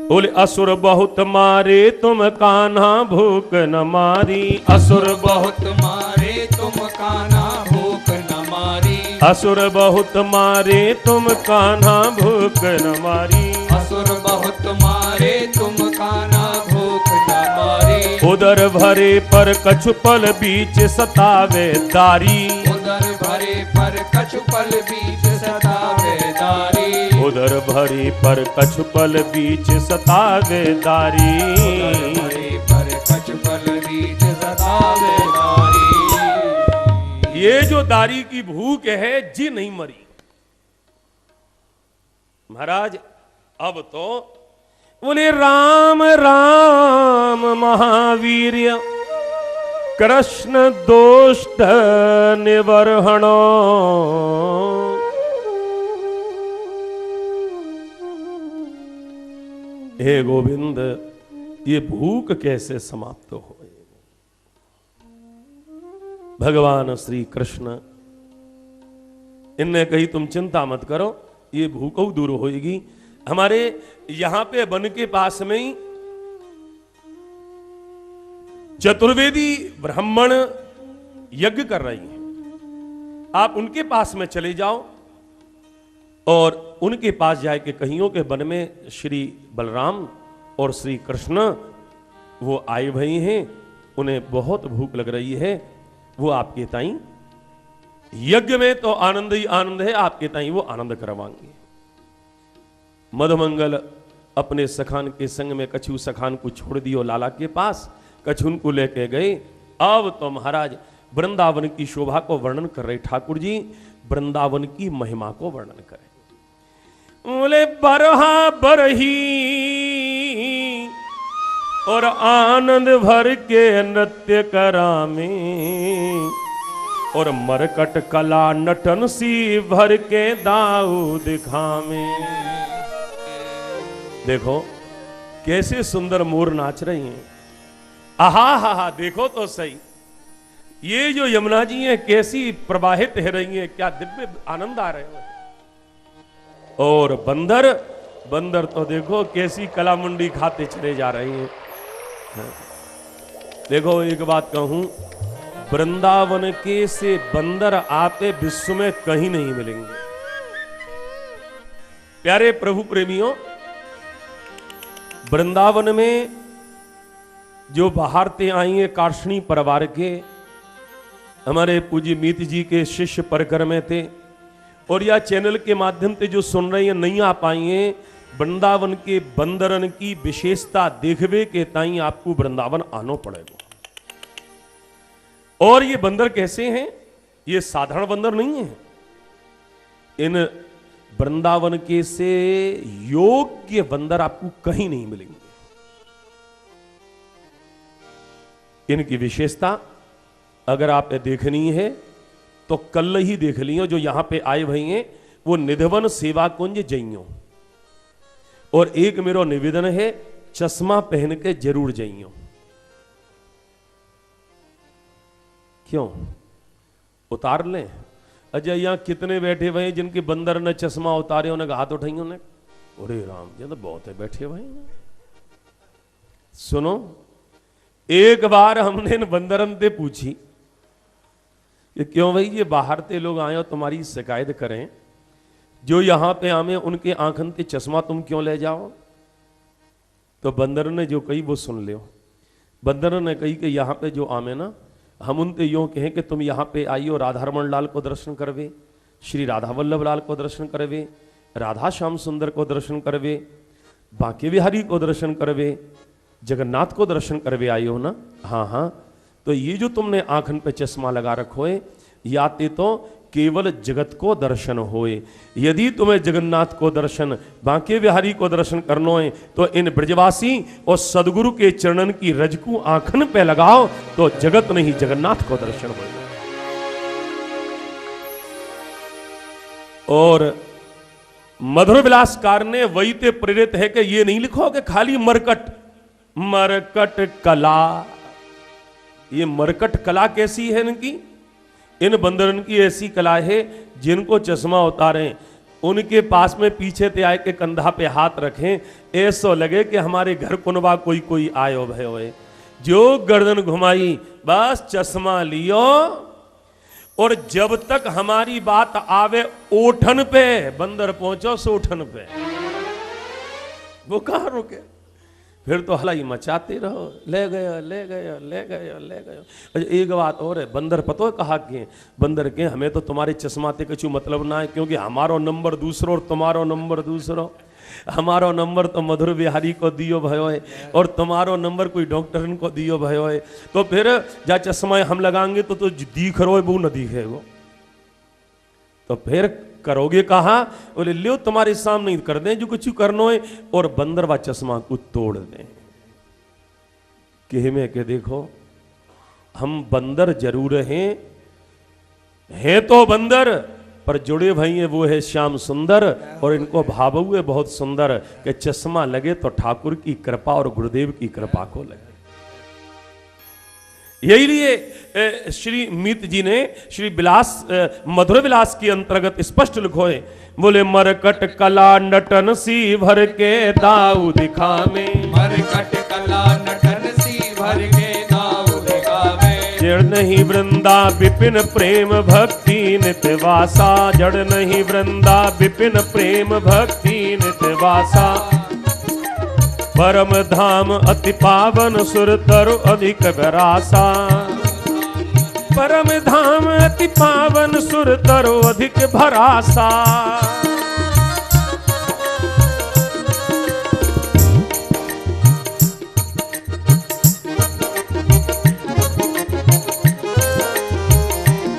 बोले असुर बहुत मारे तुम कान्हा भूख न मारी। असुर बहुत मारे तुम कान्हा भूख न मारी। असुर बहुत मारे तुम कान्हा भूख न मारी। असुर बहुत मारे तुम कान्हा भूख न मारी। उदर भरे पर कछुपल बीच सतावे दारी। उदर भरे पर कछुपल बीच सतावे दारी। उदर भरी पर कछुपल बीच सतावे दारी। उदर भरे पर कछुपल बीच सतावे दारी। ये जो दारी की भूख है जी नहीं मरी। महाराज अब तो बोले राम राम महावीर्य कृष्ण दोष्ट निवर्हणो। हे गोविंद ये भूख कैसे समाप्त हो? भगवान श्री कृष्ण इनने कही तुम चिंता मत करो, ये भूख दूर होएगी। हमारे यहां पे वन के पास में ही चतुर्वेदी ब्राह्मण यज्ञ कर रही हैं। आप उनके पास में चले जाओ और उनके पास जाके कहियो के वन में श्री बलराम और श्री कृष्ण वो आए भई हैं, उन्हें बहुत भूख लग रही है, वो आपके ताई यज्ञ में तो आनंद ही आनंद है, आपके ताई वो आनंद करवाएंगे। मधुमंगल अपने सखान के संग में कछु सखान को छोड़ दियो लाला के पास, कछुन को लेके गए। अब तो महाराज वृंदावन की शोभा को वर्णन कर रहे ठाकुर जी, वृंदावन की महिमा को वर्णन करें। बोले बरहा बरही और आनंद भर के नृत्य करामे, और मरकट कला नटन सी भर के दाऊ दिखामे। देखो कैसे सुंदर मोर नाच रही हैं। आहा हा हा, देखो तो सही, ये जो यमुना जी हैं कैसी प्रवाहित हो रही हैं, क्या दिव्य आनंद आ रहे हैं। और बंदर बंदर तो देखो कैसी कला मुंडी खाते चले जा रहे हैं। देखो एक बात कहूं, वृंदावन के से बंदर आते विश्व में कहीं नहीं मिलेंगे। प्यारे प्रभु प्रेमियों, वृंदावन में जो बाहर ते आई हैं कार्षणी परिवार के, हमारे पूज्य मीत जी के शिष्य परकर में थे, और या चैनल के माध्यम से जो सुन रहे हैं नहीं आ पाई हैं, वृंदावन के बंदरन की विशेषता देखवे के ताई आपको वृंदावन आना पड़ेगा। और ये बंदर कैसे हैं? ये साधारण बंदर नहीं है। इन वृंदावन के से योग्य बंदर आपको कहीं नहीं मिलेंगे। इनकी विशेषता अगर आप देखनी है तो कल ही देख लियो। जो यहां पे आए भई हैं वो निधिवन सेवा कुंज जइयो, और एक मेरा निवेदन है चश्मा पहन के जरूर जइयो। क्यों? उतार लें। अजय यहाँ कितने बैठे हुए हैं जिनके बंदर ने चश्मा उतारे, उन्हें हाथ उठाई, उन्हें अरे राम जी तो बहुत है बैठे हुए हैं। सुनो, एक बार हमने इन बंदरन से पूछी कि क्यों भाई ये बाहर से लोग आए और तुम्हारी शिकायत करें, जो यहां पे आमे उनके आंखन ते चश्मा तुम क्यों ले जाओ? तो बंदर ने जो कही वो सुन लियो। बंदर ने कही कि यहाँ पे जो आमे ना, हम उनसे यूं कहें कि तुम यहाँ पे आइयो, राधा रमन लाल को दर्शन करवे, श्री राधा वल्लभ लाल को दर्शन करवे, राधा श्याम सुंदर को दर्शन करवे, बांके बिहारी को दर्शन करवे, जगन्नाथ को दर्शन करवे आइयो ना। हाँ हाँ, तो ये जो तुमने आंखन पे चश्मा लगा रखो है, याते तो केवल जगत को दर्शन होए। यदि तुम्हें जगन्नाथ को दर्शन, बांके बिहारी को दर्शन करनो है तो इन ब्रजवासी और सदगुरु के चरणन की रजकू आंखन पे लगाओ, तो जगत नहीं जगन्नाथ को दर्शन हो। और मधुर विलासकार ने वही ते प्रेरित है कि ये नहीं लिखो कि खाली मरकट कला। ये मरकट कला कैसी है इनकी? इन बंदरन की ऐसी कला है, जिनको चश्मा उतारें उनके पास में पीछे ते आए के कंधा पे हाथ रखें, ऐसा लगे कि हमारे घर कुनबा कोई कोई आयो भयो है। जो गर्दन घुमाई बस चश्मा लियो, और जब तक हमारी बात आवे ओठन पे, बंदर पहुंचो सोठन पे, वो कहां रुके? फिर तो हलाई मचाते रहो, ले गयो ले गयो ले गयो ले गयो। अच्छा एक बात और है, बंदर पतो है कहा कि बंदर के हमें तो तुम्हारे चश्माते कछु मतलब ना है, क्योंकि हमारो नंबर दूसरो और तुम्हारो नंबर दूसरो। हमारो नंबर तो मधुर बिहारी को दियो भयो है, और तुम्हारो नंबर कोई डॉक्टर को दियो भयो है। तो फिर जा चश्मा हम लगाएंगे तो दिख रो वो न दिखे वो, तो फिर करोगे कहा? बोले लियो तुम्हारे सामने कर दें जो कुछ करनो है, और बंदरवा चश्मा को तोड़ दें। कहे में के देखो, हम बंदर जरूर हैं तो बंदर, पर जुड़े भाई है वो है श्याम सुंदर, और इनको भाव हुए बहुत सुंदर कि चश्मा लगे तो ठाकुर की कृपा और गुरुदेव की कृपा को लगे। यही लिए श्री मीत जी ने श्री विलास मधुर विलास के अंतर्गत स्पष्ट लिखो है, बोले मरकट कला नटन सी भर के दाऊ दिखावे, मरकट कला नटन सी भर के दाऊ दिखावे। जड़ नहीं वृंदा विपिन प्रेम भक्ति नित्यवासा, जड़ नहीं वृंदा विपिन प्रेम भक्ति नित्यवासा। परम धाम अति पावन सुर तरु अधिक विरासा, परम धाम अति पावन सुर तरु अधिक भरासा।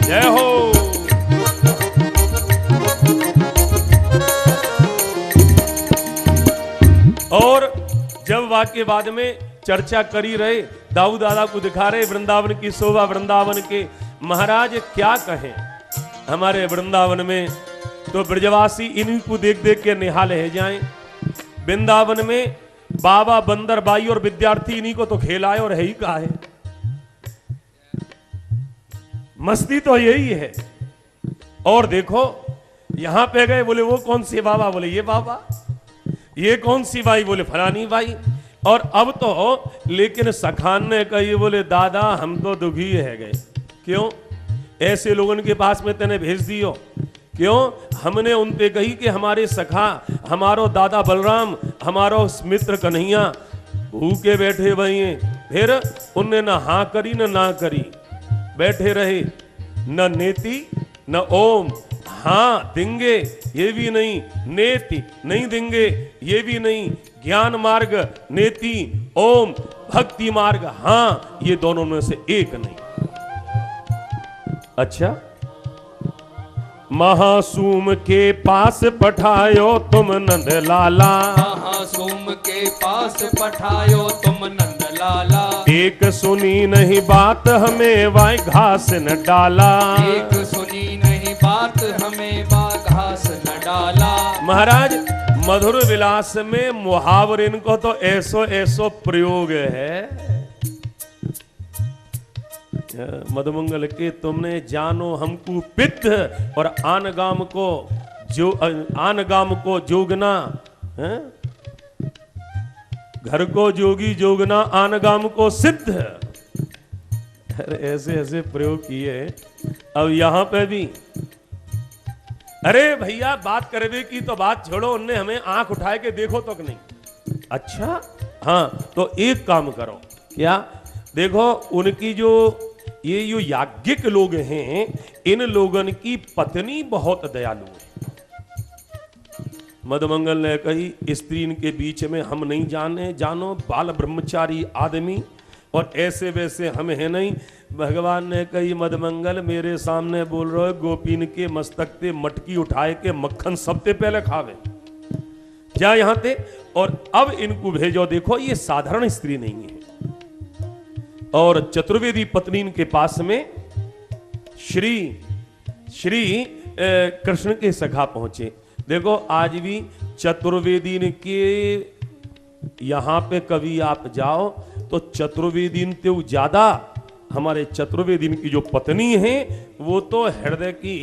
जय हो। और जब वाक्य बाद में चर्चा करी रहे, दाऊ दादा को दिखा रहे वृंदावन की शोभा, वृंदावन के महाराज क्या कहें हमारे वृंदावन में, तो ब्रजवासी इन्हीं को देख देख के निहाल है जाएं। वृंदावन में बाबा बंदर बाई और विद्यार्थी इन्हीं को तो खेलाए और है ही कहा है, मस्ती तो यही है। और देखो यहां पे गए, बोले वो कौन सी बाबा? बोले ये बाबा। ये कौन सी बाई? बोले फलानी बाई। और अब तो लेकिन सखान ने कही, बोले दादा हम तो दुखी है गए। क्यों? ऐसे लोगों के पास में तेने भेज दियो। क्यों? हमने उन पे कही कि हमारे सखा, हमारो दादा बलराम, हमारो मित्र कन्हैया भूखे बैठे भई हैं। फिर उनने न हाँ करी न ना करी, बैठे रहे, न नेति न ओम। हाँ देंगे ये भी नहीं, नेति नहीं देंगे ये भी नहीं, ज्ञान मार्ग नेति, ओम भक्ति मार्ग हाँ, ये दोनों में से एक नहीं। अच्छा, महासूम के पास पठायो तुम नंद लाला, महासूम के पास पठायो तुम नंद लाला। एक सुनी नहीं बात हमें वाई घास न डाला, एक सुनी नहीं बात हमें वाई घास न डाला। महाराज मधुर विलास में मुहावरे इनको तो ऐसो ऐसो प्रयोग है। मधुमंगल के तुमने जानो हमको पित्त और आनगाम को जोगना है? घर को जोगी जोगना आनगाम को सिद्ध। अरे ऐसे ऐसे प्रयोग किए। अब यहां पे भी अरे भैया बात करवे की तो बात छोड़ो, उनने हमें आंख उठाए के देखो तो नहीं। अच्छा हाँ, तो एक काम करो, क्या देखो उनकी जो ये जो याज्ञिक लोग हैं, इन लोगों की पत्नी बहुत दयालु है। मधुमंगल ने कही स्त्री के बीच में हम नहीं जानो बाल ब्रह्मचारी आदमी और ऐसे वैसे हम है नहीं। भगवान ने कही मधुमंगल मेरे सामने बोल रहे हो, गोपीन के मस्तक ते मटकी उठाए के मक्खन सबसे पहले खावे, जा यहां ते। और अब इनको भेजो, देखो ये साधारण स्त्री नहीं है। और चतुर्वेदी पत्नी इनके पास में श्री कृष्ण के सखा पहुंचे। देखो आज भी चतुर्वेदी के यहां पे कभी आप जाओ तो चतुर्वेदी ते ज्यादा हमारे चतुर्वेदी की जो पत्नी है वो तो हृदय की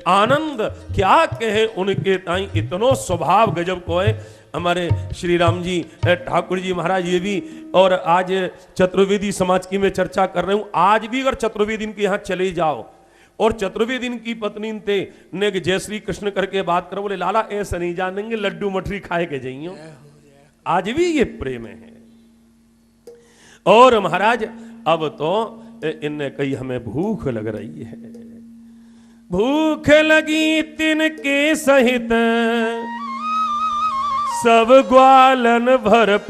आनंद क्या कहे, उनके ताई इतनो स्वभाव गजब को है। हमारे श्री राम जी ठाकुर जी महाराज ये भी, और आज चतुर्वेदी समाज की मैं चर्चा कर रहा हूं। आज भी अगर चतुर्वेदी के यहाँ चले जाओ और चतुर्वेदी की पत्नी ते ने जय श्री कृष्ण करके बात करो, बोले लाला ऐसा नहीं जानेंगे, लड्डू मठरी खाए के जाइयो। आज भी ये प्रेम है। और महाराज अब तो इनने कही हमें भूख लग रही है, भूख लगी तिनके सहित सब ग्वालन भरपूर,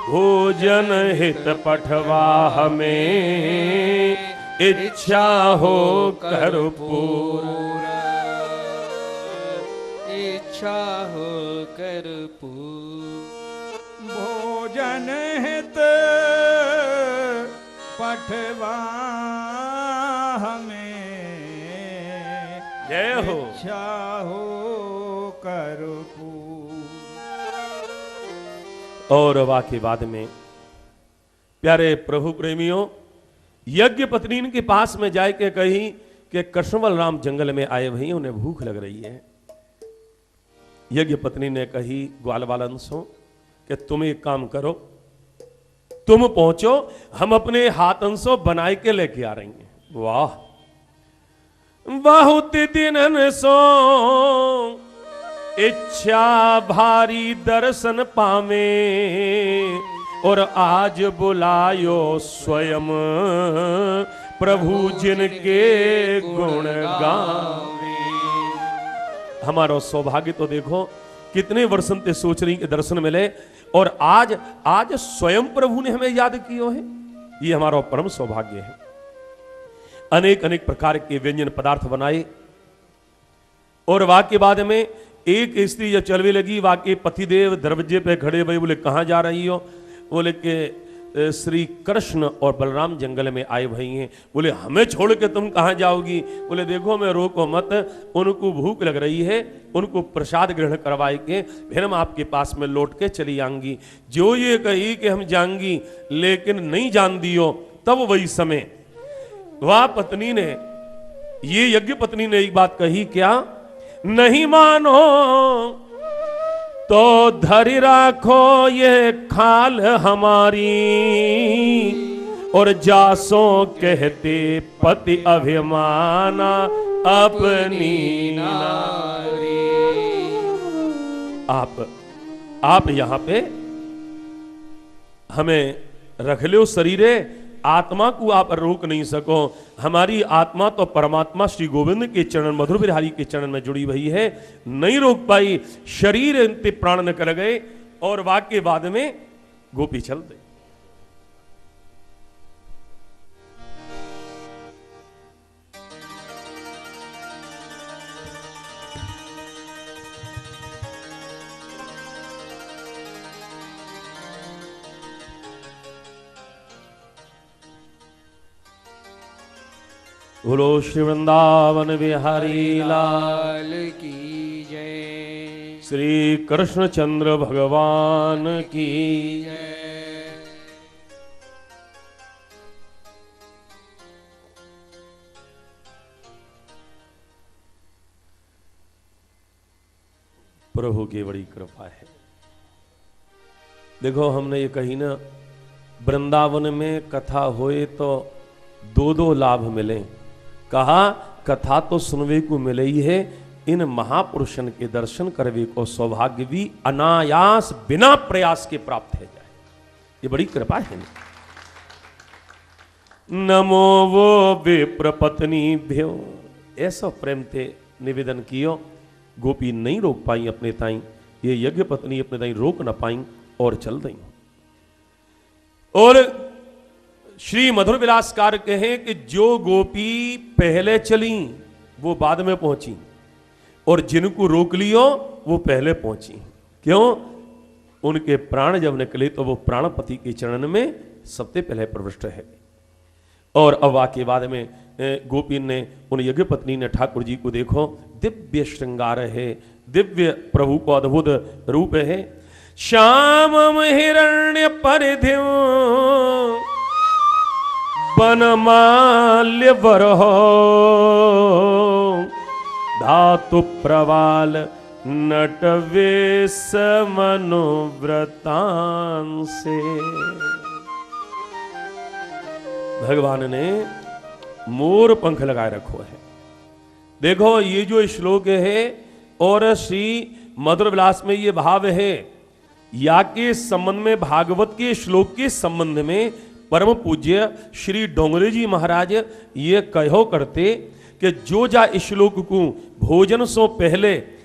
भोजन हित पठवा हमें इच्छा हो कर्पूर, इच्छा हो कर्पूर। भोजन हित पठवा हमें जय हो, इच्छा हो कर्पूर। और वाक्य बाद में प्यारे प्रभु प्रेमियों, यज्ञ पत्नी के पास में जाए के कही कि कृष्ण बलराम जंगल में आए भई, उन्हें भूख लग रही है। यज्ञ पत्नी ने कही ग्वाल वालंसों कि तुम एक काम करो, तुम पहुंचो, हम अपने हाथन से बनाए के लेके आ रही हैं। वाह, बहुत दिन सो इच्छा भारी दर्शन पावे, और आज बुलायो स्वयं प्रभु जिनके गुण गावे। हमारा सौभाग्य तो देखो, कितने वर्षों से सोच रही कि दर्शन मिले, और आज स्वयं प्रभु ने हमें याद किया है। ये हमारा परम सौभाग्य है। अनेक अनेक प्रकार के व्यंजन पदार्थ बनाए, और वाक्य बाद में एक स्त्री जब चलने लगी, वाक्य पतिदेव दरवाजे पे खड़े भाई, बोले कहाँ जा रही हो? बोले कि श्री कृष्ण और बलराम जंगल में आए भई हैं। बोले हमें छोड़ के तुम कहाँ जाओगी? बोले देखो मैं रोको मत, उनको भूख लग रही है, उनको प्रसाद ग्रहण करवाए के फिर हम आपके पास में लौट के चली आऊंगी। जो ये कही कि हम जाएंगी लेकिन नहीं जान दियो, तब वही समय वह पत्नी ने, ये यज्ञ पत्नी ने एक बात कही, क्या नहीं मानो तो धरि राखो ये खाल हमारी, और जासो कहते पति अभिमाना अपनी नारी। आप यहां पे हमें रख लो शरीरे, आत्मा को आप रोक नहीं सको। हमारी आत्मा तो परमात्मा श्री गोविंद के चरण, मधुर बिहारी के चरण में जुड़ी हुई है, नहीं रोक पाई। शरीर इनते प्राण न कर गए, और वाक्य बाद में गोपी चल गई। बोलो श्री वृंदावन बिहारी लाल की जय, श्री कृष्ण चंद्र भगवान की जय। प्रभु की बड़ी कृपा है। देखो हमने ये कही ना, वृंदावन में कथा होए तो दो दो लाभ मिले। कहा कथा तो सुनवे को मिले ही है, इन महापुरुषन के दर्शन करवे को सौभाग्य भी अनायास बिना प्रयास के प्राप्त है जाए। ये बड़ी कृपा है। नमो वो विप्र पत्नी भ्यो, ऐसा प्रेम थे निवेदन कियो, गोपी नहीं रोक पाई अपने ताई, ये यज्ञ पत्नी अपने ताई रोक न पाई और चल गई। और श्री मधुर विलासकार कहें कि जो गोपी पहले चली वो बाद में पहुंची, और जिनको रोक लियो वो पहले पहुंची। क्यों? उनके प्राण जब निकले तो वो प्राणपति के चरण में सबसे पहले प्रविष्ट है। और अब वाक्य बाद में गोपी ने, उन यज्ञ पत्नी ने ठाकुर जी को देखो, दिव्य श्रृंगार है, दिव्य प्रभु को अद्भुत रूप है। श्यामम हिरण्य परिधिव वनमाल्य बरहो, धातु प्रवाल नटवेश मनोव्रतां से। भगवान ने मोर पंख लगाए रखो है। देखो ये जो श्लोक है और श्री मधुर विलास में ये भाव है, या के संबंध में, भागवत के श्लोक के संबंध में परम पूज्य श्री डोंगरे जी महाराज ये कहो करते कि जो जा श्लोक को भोजन सो पहले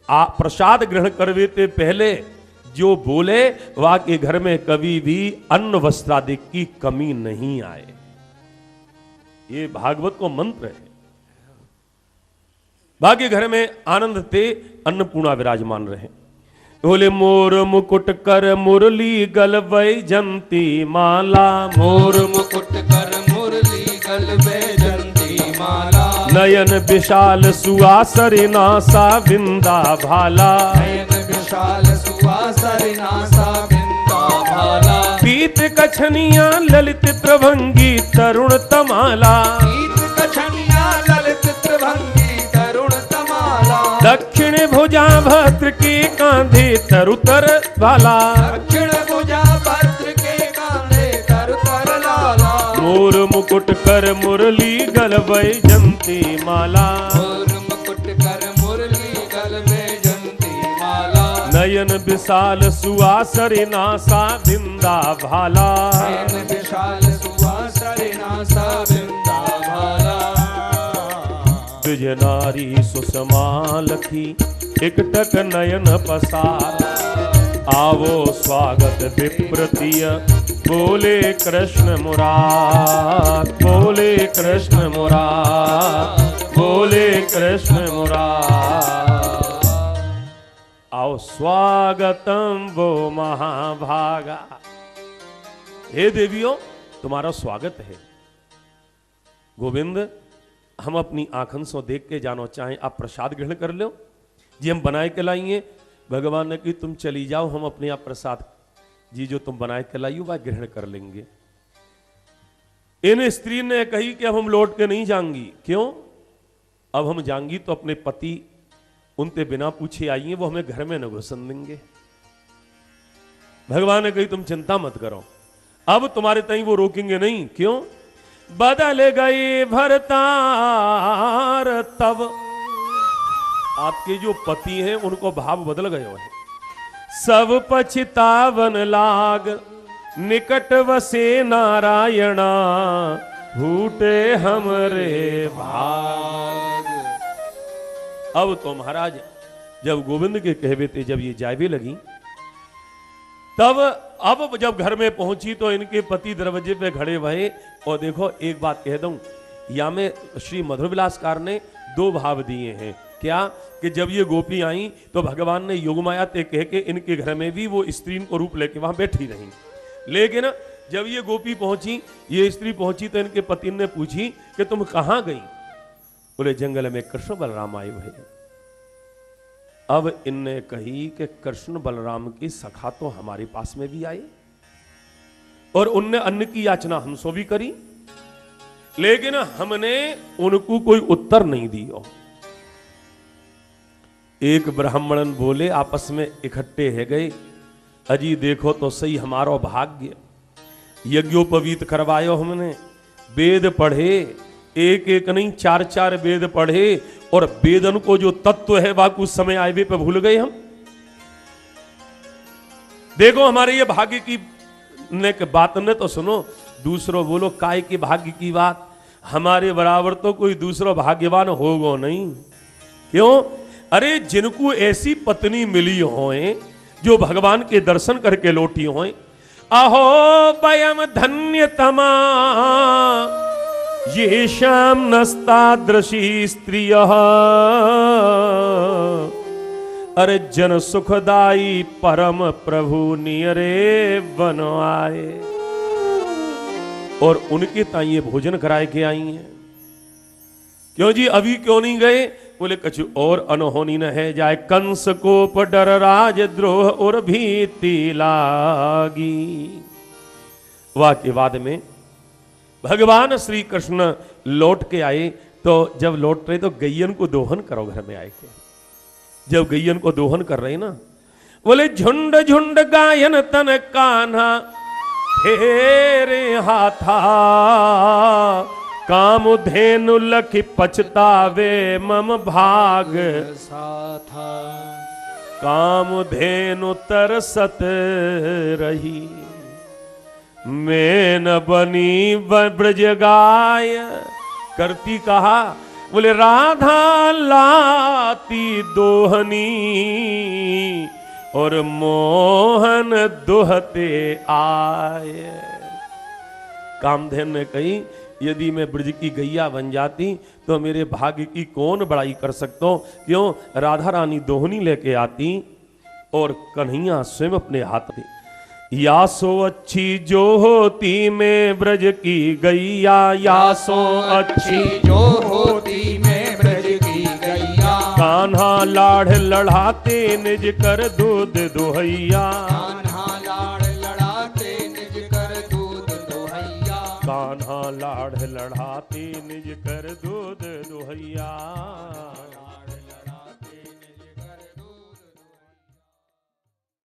प्रसाद ग्रहण करवे ते पहले जो बोले, वह के घर में कभी भी अन्न वस्त्रादि की कमी नहीं आए। ये भागवत को मंत्र है। बाकी घर में आनंद ते अन्नपूर्णा विराजमान रहे। बोले मोर मुकुट कर मुरली गल वैजंती माला, मोर मुकुट कर मुरली गल वैजंती माला, नयन विशाल सुआसर नासा बिंदा भाला, नयन विशाल सुवासर नासा बिंदा भाला, पीत कछनिया ललित त्रिभंगी तरुण तमाला, पीत कछनिया ललित त्रिभंगी तरुण तमाला, दक्षिण भुजा भद्र के कांधे तरुतर भाला, दक्षिण भुजा भद्र के कांधे तरुतर लाला, मोर मुकुट कर मुरली गल वैजंती माला, मोर मुकुट कर मुरली गल वैजंती माला, नयन विशाल सुआसर नासा बिंदा भाला, नयन विशाल सुवासर नासा बिंदा भाला, द्विज नारी सुषमा लखी एकटक नयन पसार, आवो स्वागत विप्रतिय बोले कृष्ण मुरार, बोले कृष्ण मुरार, बोले कृष्ण मुरार। आओ स्वागतम वो महाभागा। हे देवियों, तुम्हारा स्वागत है। गोविंद, हम अपनी आंखन से देख के जानो चाहें, आप प्रसाद ग्रहण कर लो जी, हम बनाए के लाइए। भगवान ने कि तुम चली जाओ, हम अपने आप प्रसाद जी जो तुम बनाए के लाइयो वह ग्रहण कर लेंगे। इन स्त्री ने कही कि अब हम लौट के नहीं जाएंगी। क्यों? अब हम जाएंगी तो अपने पति उनते बिना पूछे आई हैं, वो हमें घर में न घुसन देंगे। भगवान ने कही तुम चिंता मत करो, अब तुम्हारे तई वो रोकेंगे नहीं। क्यों? बदल गए भरतार तब, आपके जो पति हैं उनको भाव बदल गए हैं। सब पछतावन लाग निकट वसे नारायणा, फूटे हमरे भाग। अब तो महाराज जब गोविंद के कहवे थे, जब ये जायवे लगी, तब अब जब घर में पहुंची तो इनके पति दरवाजे पे खड़े भये। और देखो एक बात कह दूं, या में श्री मधुर विलासकार ने दो भाव दिए हैं। क्या? कि जब ये गोपी आई तो भगवान ने योगमाया ते कह के इनके घर में भी वो स्त्री को रूप लेके वहां बैठी रही। लेकिन जब ये गोपी पहुंची, ये स्त्री पहुंची, तो इनके पति ने पूछी कि तुम कहां गई? बोले जंगल में कृष्ण बलराम आए हुए। अब इनने कही कि कृष्ण बलराम की सखा तो हमारे पास में भी आए और उनने अन्न की याचना हमसे भी करी, लेकिन हमने उनको कोई उत्तर नहीं दिया। एक ब्राह्मणन बोले आपस में इकट्ठे है गए, अजी देखो तो सही हमारो भाग्य, यज्ञोपवीत करवायो हमने, वेद पढ़े, एक एक नहीं 4-4 वेद पढ़े, और वेदन को जो तत्व है वह कुछ समय आए पे भूल गए हम। देखो हमारे ये भाग्य की ने के बात ने तो सुनो, दूसरो बोलो काय के भाग्य की बात, हमारे बराबर तो कोई दूसरो भाग्यवान होगो नहीं। क्यों? अरे जिनको ऐसी पत्नी मिली होए जो भगवान के दर्शन करके लौटी होए, अहो वयम धन्यतमा ये श्याम नस्तादृशी स्त्रिय, अरे जन सुखदाई परम प्रभु नियरे बन आए। और उनके ताई ये भोजन कराए के आई हैं। क्यों जी अभी क्यों नहीं गए? बोले कछु और अनहोनी न है जाए, कंस कोप डर राजद्रोह और भीति लागी। वाह के बाद में भगवान श्री कृष्ण लौट के आए, तो जब लौट रहे तो गैयन को दोहन करो घर में आए के। जब गैयन को दोहन कर रहे ना, बोले झुंड झुंड गायन तन कान्हा फेरे हाथा, कामधेनु लखि पछतावे मम भाग साथा, कामधेनु तरसत रही, मैं न बनी ब्रज गाय। करती कहा, बोले राधा लाती दोहनी और मोहन दुहते आए। कामधेन ने कही, यदि मैं ब्रज की गैया बन जाती तो मेरे भाग्य की कौन बड़ाई कर सकता हूं। क्यों? राधा रानी दोहनी लेके आती और कन्हैया स्वयं अपने हाथ में, या सो अच्छी जो होती मैं ब्रज की गैया, या सो अच्छी जो होती मैं ब्रज की गैया, कान्हा लाड़ लड़ाते निज कर दूध दुहैया, कान्हा लाड़ लड़ाते निज कर दूध दुहैया, कान्हा लाड़ लड़ाते निज कर दूध दुहैया।